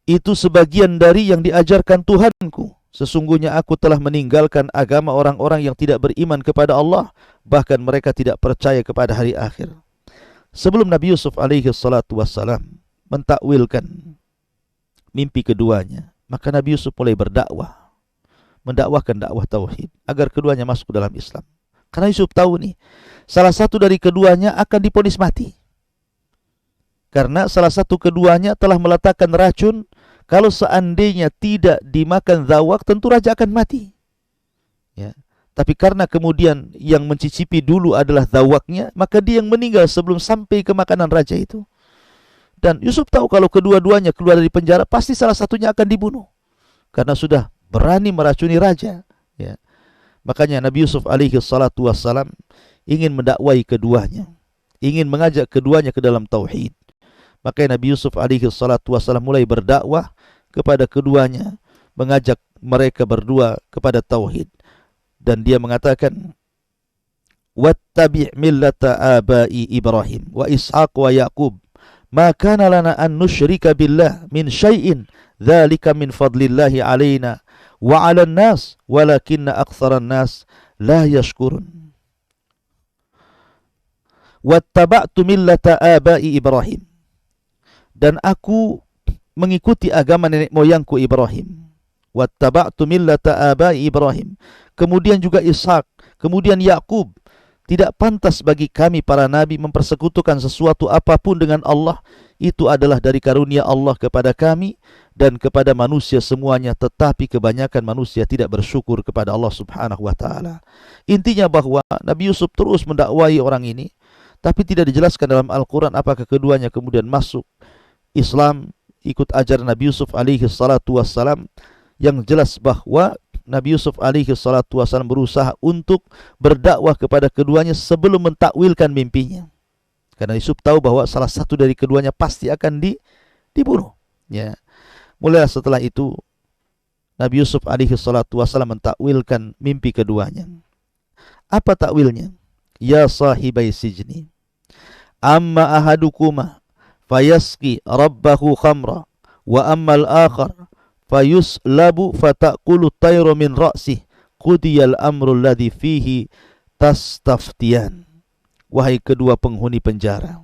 S1: Itu sebagian dari yang diajarkan Tuhanku. Sesungguhnya aku telah meninggalkan agama orang-orang yang tidak beriman kepada Allah, bahkan mereka tidak percaya kepada hari akhir. Sebelum Nabi Yusuf alaihi salatu wassalam mentakwilkan mimpi keduanya, maka Nabi Yusuf mulai berdakwah, mendakwahkan dakwah tauhid agar keduanya masuk ke dalam Islam. Karena Yusuf tahu nih, salah satu dari keduanya akan diponis mati. Karena salah satu keduanya telah meletakkan racun. Kalau seandainya tidak dimakan zawak, tentu raja akan mati. Ya. Tapi karena kemudian yang mencicipi dulu adalah zawaknya, maka dia yang meninggal sebelum sampai ke makanan raja itu. Dan Yusuf tahu kalau kedua-duanya keluar dari penjara, pasti salah satunya akan dibunuh. Karena sudah berani meracuni raja. Ya. Makanya Nabi Yusuf alaihi salatu wassalam ingin mendakwai keduanya, ingin mengajak keduanya ke dalam tauhid. Makanya Nabi Yusuf alaihi salatu wassalam mulai berdakwah kepada keduanya, mengajak mereka berdua kepada tauhid. Dan dia mengatakan, wattabi' millata abai Ibrahim wa Ishaq wa Yaqub ma kana lana an nusyrika billah min syai'in dzalika min fadlillahi alaina wa 'alan nas walakinna aktsaran nas la yashkurun. Wattaba'tu millata abai Ibrahim, dan aku mengikuti agama nenek moyangku Ibrahim. Wattaba'tu millata abai Ibrahim. Kemudian juga Ishak, kemudian Yakub. tidak pantas bagi kami para nabi mempersekutukan sesuatu apapun dengan Allah. Itu adalah dari karunia Allah kepada kami dan kepada manusia semuanya, tetapi kebanyakan manusia tidak bersyukur kepada Allah Subhanahu wa taala. Intinya bahwa Nabi Yusuf terus mendakwai orang ini, tapi tidak dijelaskan dalam Al-Qur'an apakah keduanya kemudian masuk Islam, ikut ajaran Nabi Yusuf alaihi salatu wassalam. Yang jelas bahwa Nabi Yusuf alaihi salatu wasallam berusaha untuk berdakwah kepada keduanya sebelum mentakwilkan mimpinya. Karena Yusuf tahu bahwa salah satu dari keduanya pasti akan dibunuh. Ya. Mulai setelah itu Nabi Yusuf alaihi salatu wasallam mentakwilkan mimpi keduanya. Apa takwilnya? Ya sahibai sijni, amma ahadukuma fayasqi rabbahu khamra wa ammal akhar fayuslabu fataqulu tayru min ra'sih qudiyal amru alladhi fihi tastaftiyan. Wahai kedua penghuni penjara,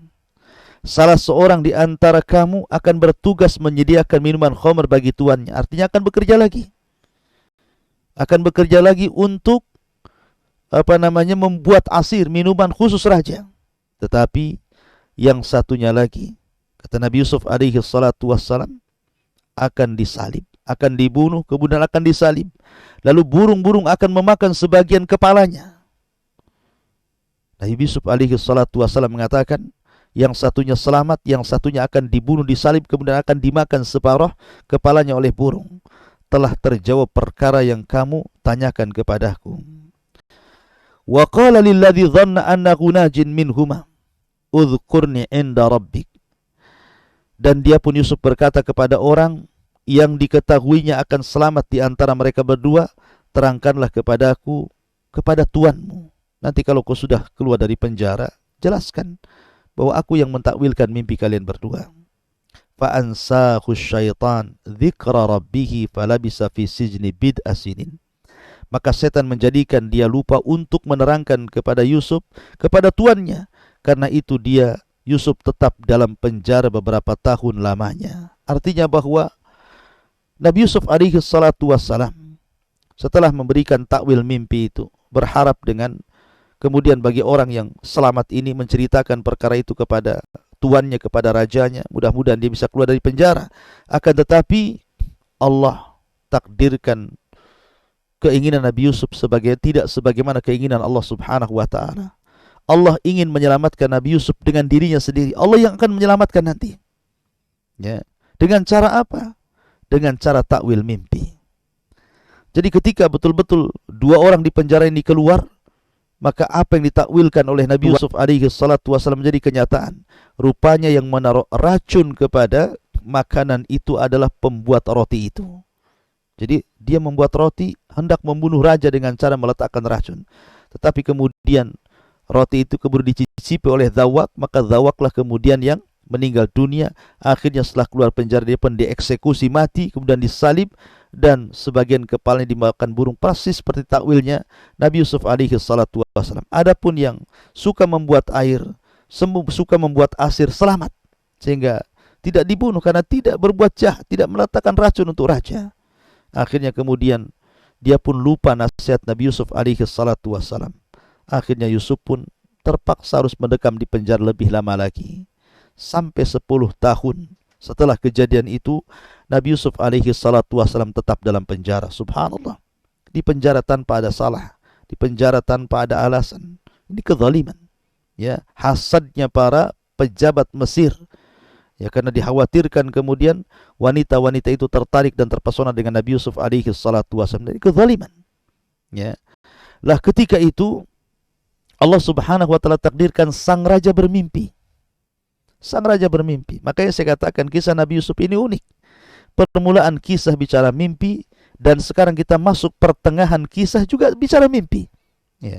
S1: salah seorang di antara kamu akan bertugas menyediakan minuman khamr bagi tuannya. Artinya akan bekerja lagi. Akan bekerja lagi untuk membuat asir, minuman khusus raja. Tetapi yang satunya lagi, kata Nabi Yusuf alaihi salatu wassalam, akan disalib, akan dibunuh, kemudian akan disalib. Lalu burung-burung akan memakan sebagian kepalanya. Nabi Yusuf alaihi salatu wassalam mengatakan, yang satunya selamat, yang satunya akan dibunuh, disalib, kemudian akan dimakan separuh kepalanya oleh burung. Telah terjawab perkara yang kamu tanyakan kepadaku. Wa qala lilladzi dhanna annahu najin minhuma udhkurni inda rabbik. Dan dia pun Yusuf berkata kepada orang yang diketahuinya akan selamat di antara mereka berdua, terangkanlah kepadaku kepada tuanmu. Nanti kalau kau sudah keluar dari penjara, jelaskan bahwa aku yang mentakwilkan mimpi kalian berdua. Fa ansahu syaitan dzikra rabbih falabisa fi sijni bid'a sinin. Maka setan menjadikan dia lupa untuk menerangkan kepada Yusuf, kepada tuannya. Karena itu dia, Yusuf, tetap dalam penjara beberapa tahun lamanya. Artinya bahwa Nabi Yusuf alaihi salatu wassalam setelah memberikan takwil mimpi itu, berharap dengan kemudian bagi orang yang selamat ini menceritakan perkara itu kepada tuannya, kepada rajanya. Mudah-mudahan dia bisa keluar dari penjara. Akan tetapi Allah takdirkan keinginan Nabi Yusuf tidak sebagaimana keinginan Allah Subhanahu wa taala. Allah ingin menyelamatkan Nabi Yusuf dengan dirinya sendiri. Allah yang akan menyelamatkan nanti. Ya. Dengan cara apa? Dengan cara takwil mimpi. Jadi ketika betul-betul dua orang di penjara ini keluar, maka apa yang ditakwilkan oleh Nabi Yusuf alaihi salatu wasallam menjadi kenyataan. Rupanya yang menaruh racun kepada makanan itu adalah pembuat roti itu. Jadi dia membuat roti, hendak membunuh raja dengan cara meletakkan racun. Tetapi kemudian roti itu kemudian dicicipi oleh Dhawaq, maka Dhawaqlah kemudian yang meninggal dunia. Akhirnya setelah keluar penjara dia pun dieksekusi mati, kemudian disalib, dan sebagian kepalanya dimakan burung, persis seperti takwilnya Nabi Yusuf alaihi salatu wassalam. Adapun yang suka membuat air, suka membuat asir, selamat, sehingga tidak dibunuh karena tidak berbuat jahat, tidak meletakkan racun untuk raja. Akhirnya kemudian dia pun lupa nasihat Nabi Yusuf alaihi salatu wassalam. Akhirnya Yusuf pun terpaksa harus mendekam di penjara lebih lama lagi. Sampai 10 tahun setelah kejadian itu, Nabi Yusuf alaihi salatu wassalam tetap dalam penjara. Subhanallah. Di penjara tanpa ada salah, di penjara tanpa ada alasan. Ini kezaliman. Ya, hasadnya para pejabat Mesir. Ya, karena dikhawatirkan kemudian wanita-wanita itu tertarik dan terpesona dengan Nabi Yusuf alaihi salatu wassalam. Ini kezaliman. Ya. Lah ketika itu Allah Subhanahu wa taala takdirkan sang raja bermimpi. Sang raja bermimpi. Makanya saya katakan kisah Nabi Yusuf ini unik. Permulaan kisah bicara mimpi, dan sekarang kita masuk pertengahan kisah juga bicara mimpi. Ya.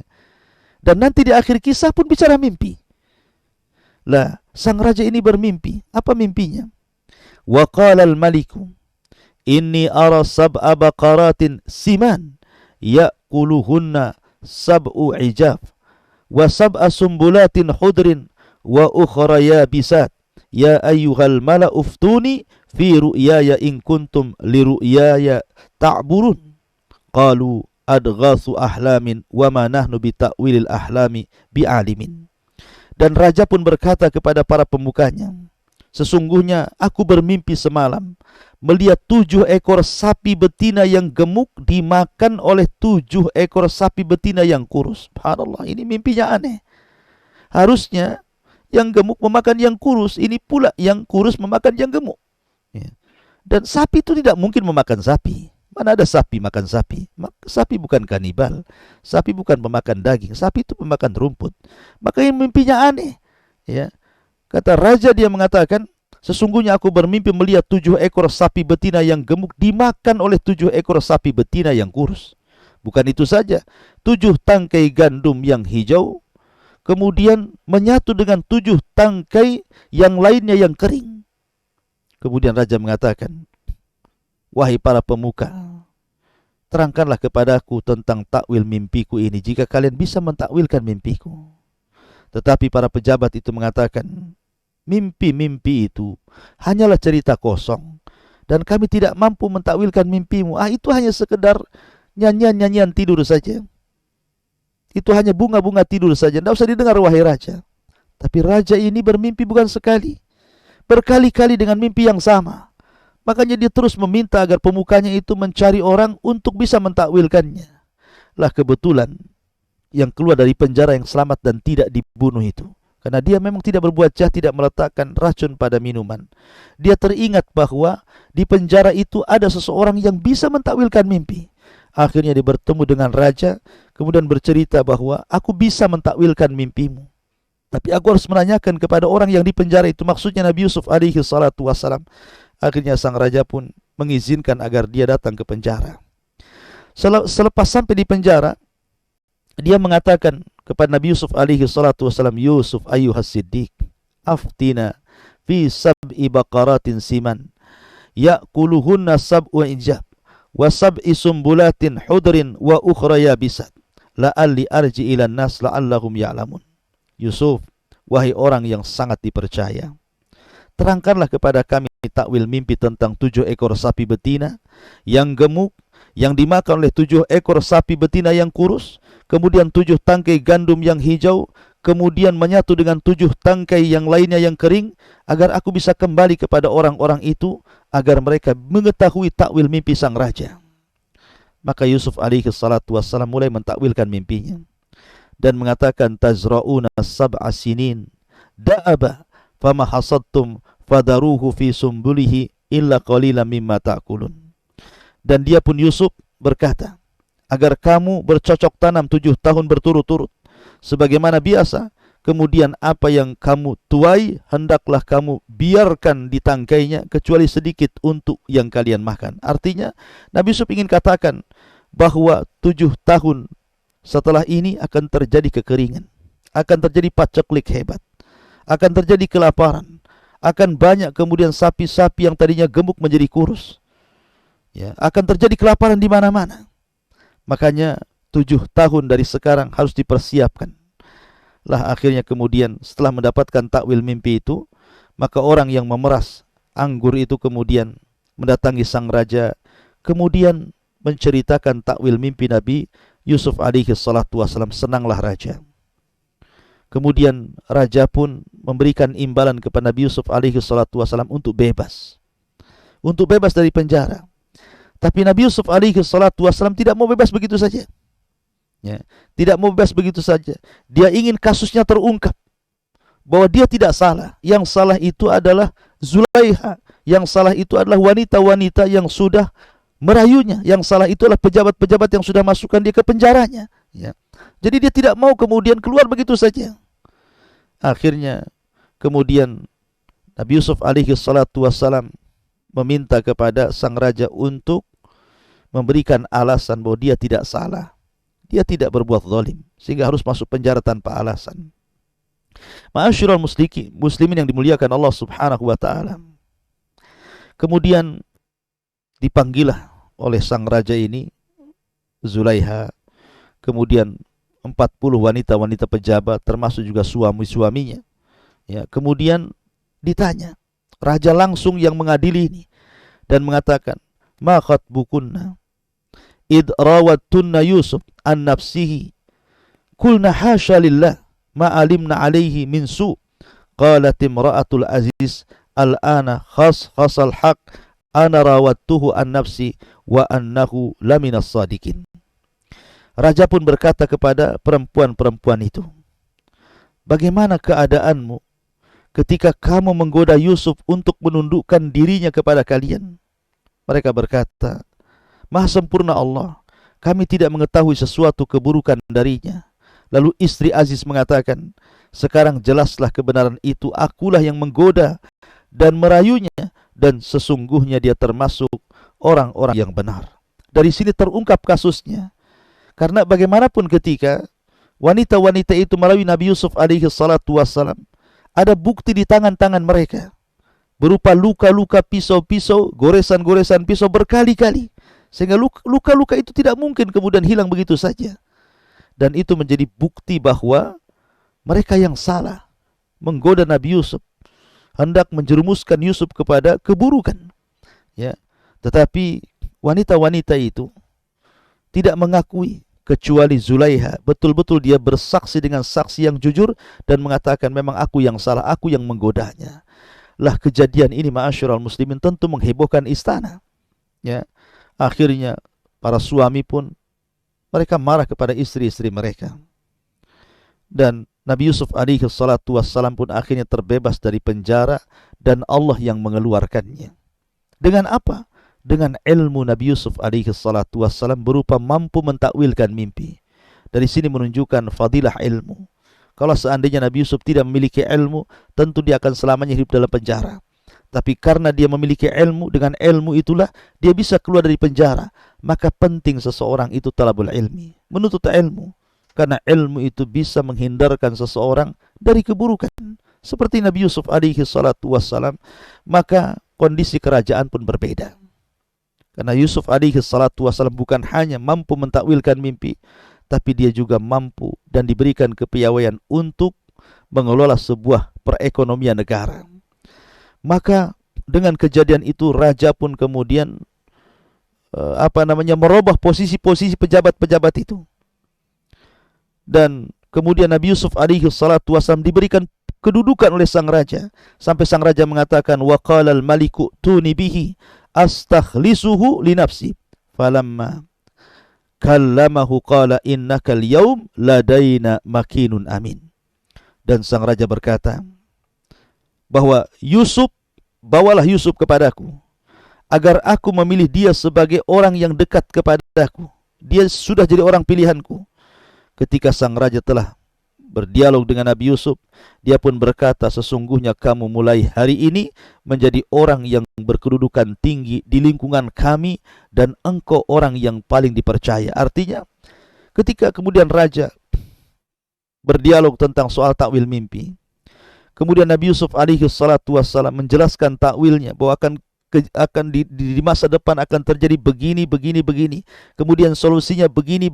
S1: Dan nanti di akhir kisah pun bicara mimpi. Lah, sang raja ini bermimpi. Apa mimpinya? Wa qala al-maliku inni ara sab'a baqaratin siman ya'kuluhunna sab'u ijaf wa sab'a sumbulatin khudrin wa ukhra yabisat ya ayyuhal mala'u uftuni fi ru'yaya in kuntum li ru'yaya ta'burun qalu adghathu ahlamin wa ma nahnu bi ta'wilil ahlami bi'alimin. Dan raja pun berkata kepada para pemukanya, sesungguhnya aku bermimpi semalam melihat 7 ekor sapi betina yang gemuk dimakan oleh 7 ekor sapi betina yang kurus. Subhanallah, ini mimpinya aneh. Harusnya yang gemuk memakan yang kurus, ini pula yang kurus memakan yang gemuk. Dan sapi itu tidak mungkin memakan sapi. Mana ada sapi makan sapi? Sapi bukan kanibal. Sapi bukan pemakan daging. Sapi itu pemakan rumput. Maka ini mimpinya aneh. Ya. Kata raja, dia mengatakan, sesungguhnya aku bermimpi melihat 7 ekor sapi betina yang gemuk dimakan oleh 7 ekor sapi betina yang kurus. Bukan itu saja, 7 tangkai gandum yang hijau kemudian menyatu dengan 7 tangkai yang lainnya yang kering. Kemudian raja mengatakan, wahai para pemuka, terangkanlah kepadaku tentang takwil mimpiku ini jika kalian bisa mentakwilkan mimpiku. Tetapi para pejabat itu mengatakan, mimpi-mimpi itu hanyalah cerita kosong dan kami tidak mampu mentakwilkan mimpimu. Itu hanya sekedar nyanyian-nyanyian tidur saja. Itu hanya bunga-bunga tidur saja. Tidak usah didengar wahai raja. Tapi raja ini bermimpi bukan sekali, berkali-kali dengan mimpi yang sama. Makanya dia terus meminta agar pemukanya itu mencari orang untuk bisa mentakwilkannya. Lah kebetulan yang keluar dari penjara yang selamat dan tidak dibunuh itu, karena dia memang tidak berbuat jahat, tidak meletakkan racun pada minuman. Dia teringat bahwa di penjara itu ada seseorang yang bisa mentakwilkan mimpi. Akhirnya dia bertemu dengan raja, kemudian bercerita bahwa aku bisa mentakwilkan mimpimu. Tapi aku harus menanyakan kepada orang yang di penjara itu, maksudnya Nabi Yusuf alaihi salatu wassalam. Akhirnya sang raja pun mengizinkan agar dia datang ke penjara. Selepas sampai di penjara, dia mengatakan kepada Nabi Yusuf alaihi salatu wassalam, Yusuf ayyuhas siddiq, aftina fi sab'i baqaratin siman, ya'kuluhunna sab'u injab, wa sab'i sumbulatin hudrin wa ukhra yabisat, la'alli arji ilan nas la'allahum ya'lamun. Yusuf, wahai orang yang sangat dipercaya, terangkanlah kepada kami takwil mimpi tentang 7 ekor sapi betina yang gemuk yang dimakan oleh 7 ekor sapi betina yang kurus, kemudian 7 tangkai gandum yang hijau, kemudian menyatu dengan 7 tangkai yang lainnya yang kering, agar aku bisa kembali kepada orang-orang itu agar mereka mengetahui takwil mimpi sang raja. Maka Yusuf alaihi salatu wassalam mulai mentakwilkan mimpinya dan mengatakan, tazra'una sab'a sinin da'aba fama hasadtum fadaruhu fi sumbulihi illa qalilan mimma ta'kulun. Dan dia pun Yusuf berkata, agar kamu bercocok tanam 7 tahun berturut-turut sebagaimana biasa, kemudian apa yang kamu tuai hendaklah kamu biarkan di tangkainya kecuali sedikit untuk yang kalian makan. Artinya Nabi Yusuf ingin katakan bahwa 7 tahun setelah ini akan terjadi kekeringan, akan terjadi paceklik hebat, akan terjadi kelaparan, akan banyak kemudian sapi-sapi yang tadinya gemuk menjadi kurus. Ya, akan terjadi kelaparan di mana-mana. Makanya 7 tahun dari sekarang harus dipersiapkan. Lah akhirnya kemudian setelah mendapatkan takwil mimpi itu, maka orang yang memeras anggur itu kemudian mendatangi sang raja, kemudian menceritakan takwil mimpi Nabi Yusuf alaihi salatu wassalam. Senanglah raja. Kemudian raja pun memberikan imbalan kepada Nabi Yusuf alaihi salatu wassalam untuk bebas dari penjara. Tapi Nabi Yusuf alaihi salatu wassalam tidak mau bebas begitu saja. Ya, tidak mau bebas begitu saja. Dia ingin kasusnya terungkap, bahwa dia tidak salah. Yang salah itu adalah Zulaiha. Yang salah itu adalah wanita-wanita yang sudah merayunya. Yang salah itu adalah pejabat-pejabat yang sudah masukkan dia ke penjaranya. Ya. Jadi dia tidak mau kemudian keluar begitu saja. Akhirnya kemudian Nabi Yusuf alaihi salatu wassalam meminta kepada sang raja untuk memberikan alasan bahwa dia tidak salah, dia tidak berbuat zalim, sehingga harus masuk penjara tanpa alasan. Ma'asyiral muslimin yang dimuliakan Allah subhanahu wa ta'ala. Kemudian dipanggillah oleh sang raja ini Zulaiha, kemudian 40 wanita-wanita pejabat termasuk juga suami-suaminya. Ya, kemudian ditanya, raja langsung yang mengadili ini dan mengatakan, ma khatbukunna, id rawattunna Yusuf an nafsihi qulna hasya lillah ma alimna alaihi min su qalat imra'atul aziz al-ana khasal haq ana rawattuhu an nafsi wa annahu laminas sadiqin. Raja pun berkata kepada perempuan-perempuan itu, bagaimana keadaanmu ketika kamu menggoda Yusuf untuk menundukkan dirinya kepada kalian? Mereka berkata, Maha sempurna Allah, kami tidak mengetahui sesuatu keburukan darinya. Lalu istri Aziz mengatakan, sekarang jelaslah kebenaran itu, akulah yang menggoda dan merayunya, dan sesungguhnya dia termasuk orang-orang yang benar. Dari sini terungkap kasusnya. Karena bagaimanapun ketika wanita-wanita itu merayu Nabi Yusuf alaihi salatu wassalam, ada bukti di tangan-tangan mereka berupa luka-luka pisau-pisau, goresan-goresan pisau berkali-kali, sehingga luka-luka itu tidak mungkin kemudian hilang begitu saja. Dan itu menjadi bukti bahwa mereka yang salah menggoda Nabi Yusuf, hendak menjerumuskan Yusuf kepada keburukan. Ya, tetapi wanita-wanita itu tidak mengakui, kecuali Zulaiha. Betul-betul dia bersaksi dengan saksi yang jujur dan mengatakan, memang aku yang salah, aku yang menggodanya. Lah kejadian ini ma'asyiral muslimin tentu menghebohkan istana. Ya, akhirnya para suami pun mereka marah kepada istri-istri mereka. Dan Nabi Yusuf alaihi salatu wassalam pun akhirnya terbebas dari penjara dan Allah yang mengeluarkannya. Dengan apa? Dengan ilmu Nabi Yusuf alaihi salatu wassalam berupa mampu mentakwilkan mimpi. Dari sini menunjukkan fadilah ilmu. Kalau seandainya Nabi Yusuf tidak memiliki ilmu, tentu dia akan selamanya hidup dalam penjara. Tapi karena dia memiliki ilmu, dengan ilmu itulah dia bisa keluar dari penjara. Maka penting seseorang itu talabul ilmi, menuntut ilmu. Karena ilmu itu bisa menghindarkan seseorang dari keburukan. Seperti Nabi Yusuf alaihi salatu wassalam, maka kondisi kerajaan pun berbeda. Karena Yusuf alaihi salatu wassalam bukan hanya mampu mentakwilkan mimpi, tapi dia juga mampu dan diberikan kepiawaian untuk mengelola sebuah perekonomian negara. Maka dengan kejadian itu raja pun kemudian merubah posisi-posisi pejabat-pejabat itu. Dan kemudian Nabi Yusuf alaihi salatu wasallam diberikan kedudukan oleh sang raja, sampai sang raja mengatakan, wa qala al-maliku tuni bihi astakhlisuhu li nafsi falamma kallamahu qala innaka al-yawm ladaina makinun amin. Dan sang raja berkata bahwa Yusuf, bawalah Yusuf kepadaku agar aku memilih dia sebagai orang yang dekat kepadaku. Dia sudah jadi orang pilihanku. Ketika sang raja telah berdialog dengan Nabi Yusuf, dia pun berkata, sesungguhnya kamu mulai hari ini menjadi orang yang berkedudukan tinggi di lingkungan kami dan engkau orang yang paling dipercaya. Artinya, ketika kemudian raja berdialog tentang soal takwil mimpi, kemudian Nabi Yusuf alaihi salatu wassalam menjelaskan takwilnya bahwa akan di masa depan akan terjadi begini. Kemudian solusinya begini.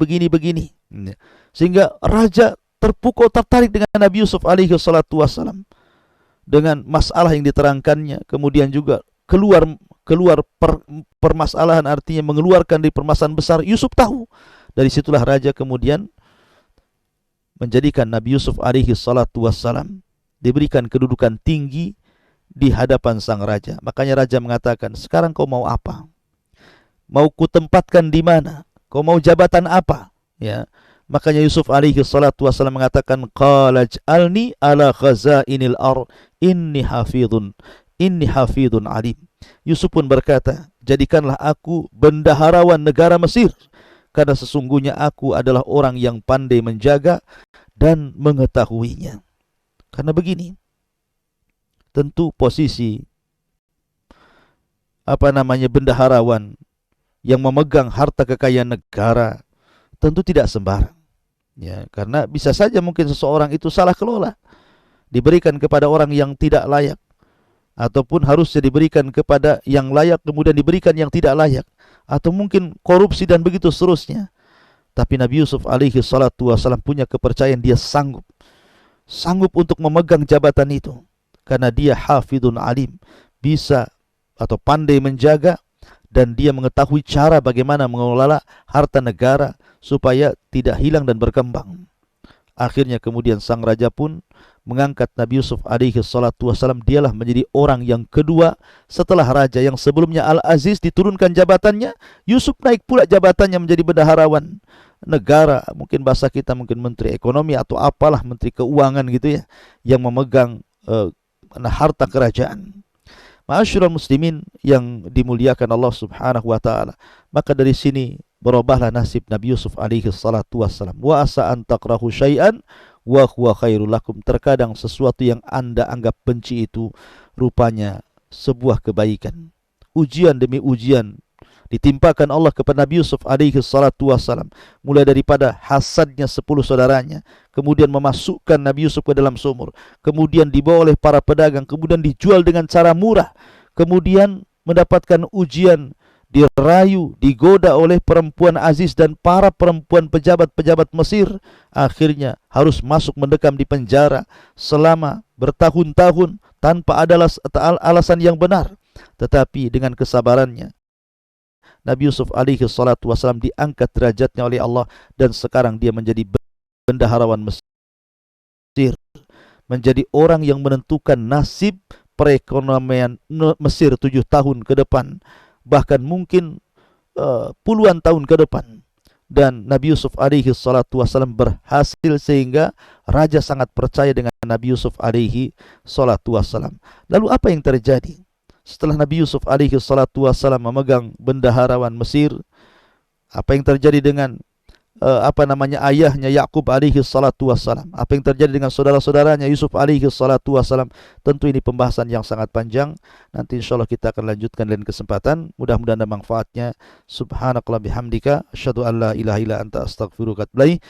S1: Sehingga raja tertarik dengan Nabi Yusuf alaihi salatu wassalam dengan masalah yang diterangkannya. Kemudian juga keluar permasalahan, artinya mengeluarkan dari permasalahan besar. Yusuf tahu. Dari situlah raja kemudian menjadikan Nabi Yusuf alaihi salatu wassalam diberikan kedudukan tinggi di hadapan sang raja. Makanya raja mengatakan, sekarang kau mau apa? Mau kutempatkan di mana? Kau mau jabatan apa? Ya. Makanya Yusuf alaihi salatu wasallam mengatakan, qala ij'alni ala khazainil ard inni hafidhun alim. Yusuf pun berkata, jadikanlah aku bendaharawan negara Mesir, karena sesungguhnya aku adalah orang yang pandai menjaga dan mengetahuinya. Karena begini, tentu posisi bendaharawan yang memegang harta kekayaan negara tentu tidak sembarang. Ya, karena bisa saja mungkin seseorang itu salah kelola, diberikan kepada orang yang tidak layak, ataupun harusnya diberikan kepada yang layak kemudian diberikan yang tidak layak, atau mungkin korupsi dan begitu seterusnya. Tapi Nabi Yusuf alaihi salatu wasallam punya kepercayaan dia sanggup untuk memegang jabatan itu. Karena dia hafidun alim, bisa atau pandai menjaga dan dia mengetahui cara bagaimana mengelola harta negara supaya tidak hilang dan berkembang. Akhirnya kemudian sang raja pun mengangkat Nabi Yusuf alaihi salatu wasalam. Dialah menjadi orang yang kedua setelah raja yang sebelumnya Al-Aziz diturunkan jabatannya. Yusuf naik pula jabatannya menjadi bendaharawan negara, mungkin bahasa kita mungkin menteri ekonomi atau apalah, menteri keuangan gitu ya, yang memegang harta kerajaan. Ma'asyiral muslimin yang dimuliakan Allah Subhanahu wa taala. Maka dari sini berubahlah nasib Nabi Yusuf alaihi salatu wassalam. Wa asa an takrahu syai'an wa huwa khairul lakum. Terkadang sesuatu yang Anda anggap benci itu rupanya sebuah kebaikan. Ujian demi ujian ditimpakan Allah kepada Nabi Yusuf alaihi salatu wassalam, mulai daripada hasadnya 10 saudaranya, kemudian memasukkan Nabi Yusuf ke dalam sumur, kemudian dibawa oleh para pedagang, kemudian dijual dengan cara murah, kemudian mendapatkan ujian, dirayu, digoda oleh perempuan aziz dan para perempuan pejabat-pejabat Mesir, akhirnya harus masuk mendekam di penjara selama bertahun-tahun tanpa ada alasan yang benar. Tetapi dengan kesabarannya, Nabi Yusuf alaihi salatu wasalam diangkat derajatnya oleh Allah, dan sekarang dia menjadi bendaharawan Mesir, menjadi orang yang menentukan nasib perekonomian Mesir 7 tahun ke depan, bahkan mungkin puluhan tahun ke depan. Dan Nabi Yusuf alaihi salatu wasalam berhasil sehingga raja sangat percaya dengan Nabi Yusuf alaihi salatu wasalam. Lalu apa yang terjadi setelah Nabi Yusuf alaihi salatu wassalam memegang bendaharawan Mesir? Apa yang terjadi dengan ayahnya Yakub alaihi salatu wassalam? Apa yang terjadi dengan saudara-saudaranya Yusuf alaihi salatu wassalam? Tentu ini pembahasan yang sangat panjang. Nanti insyaallah kita akan lanjutkan lain kesempatan. Mudah-mudahan ada manfaatnya. Subhanakallah bihamdika asyhadu an la ilaha illa anta astaghfiruka wa atubu ilaik.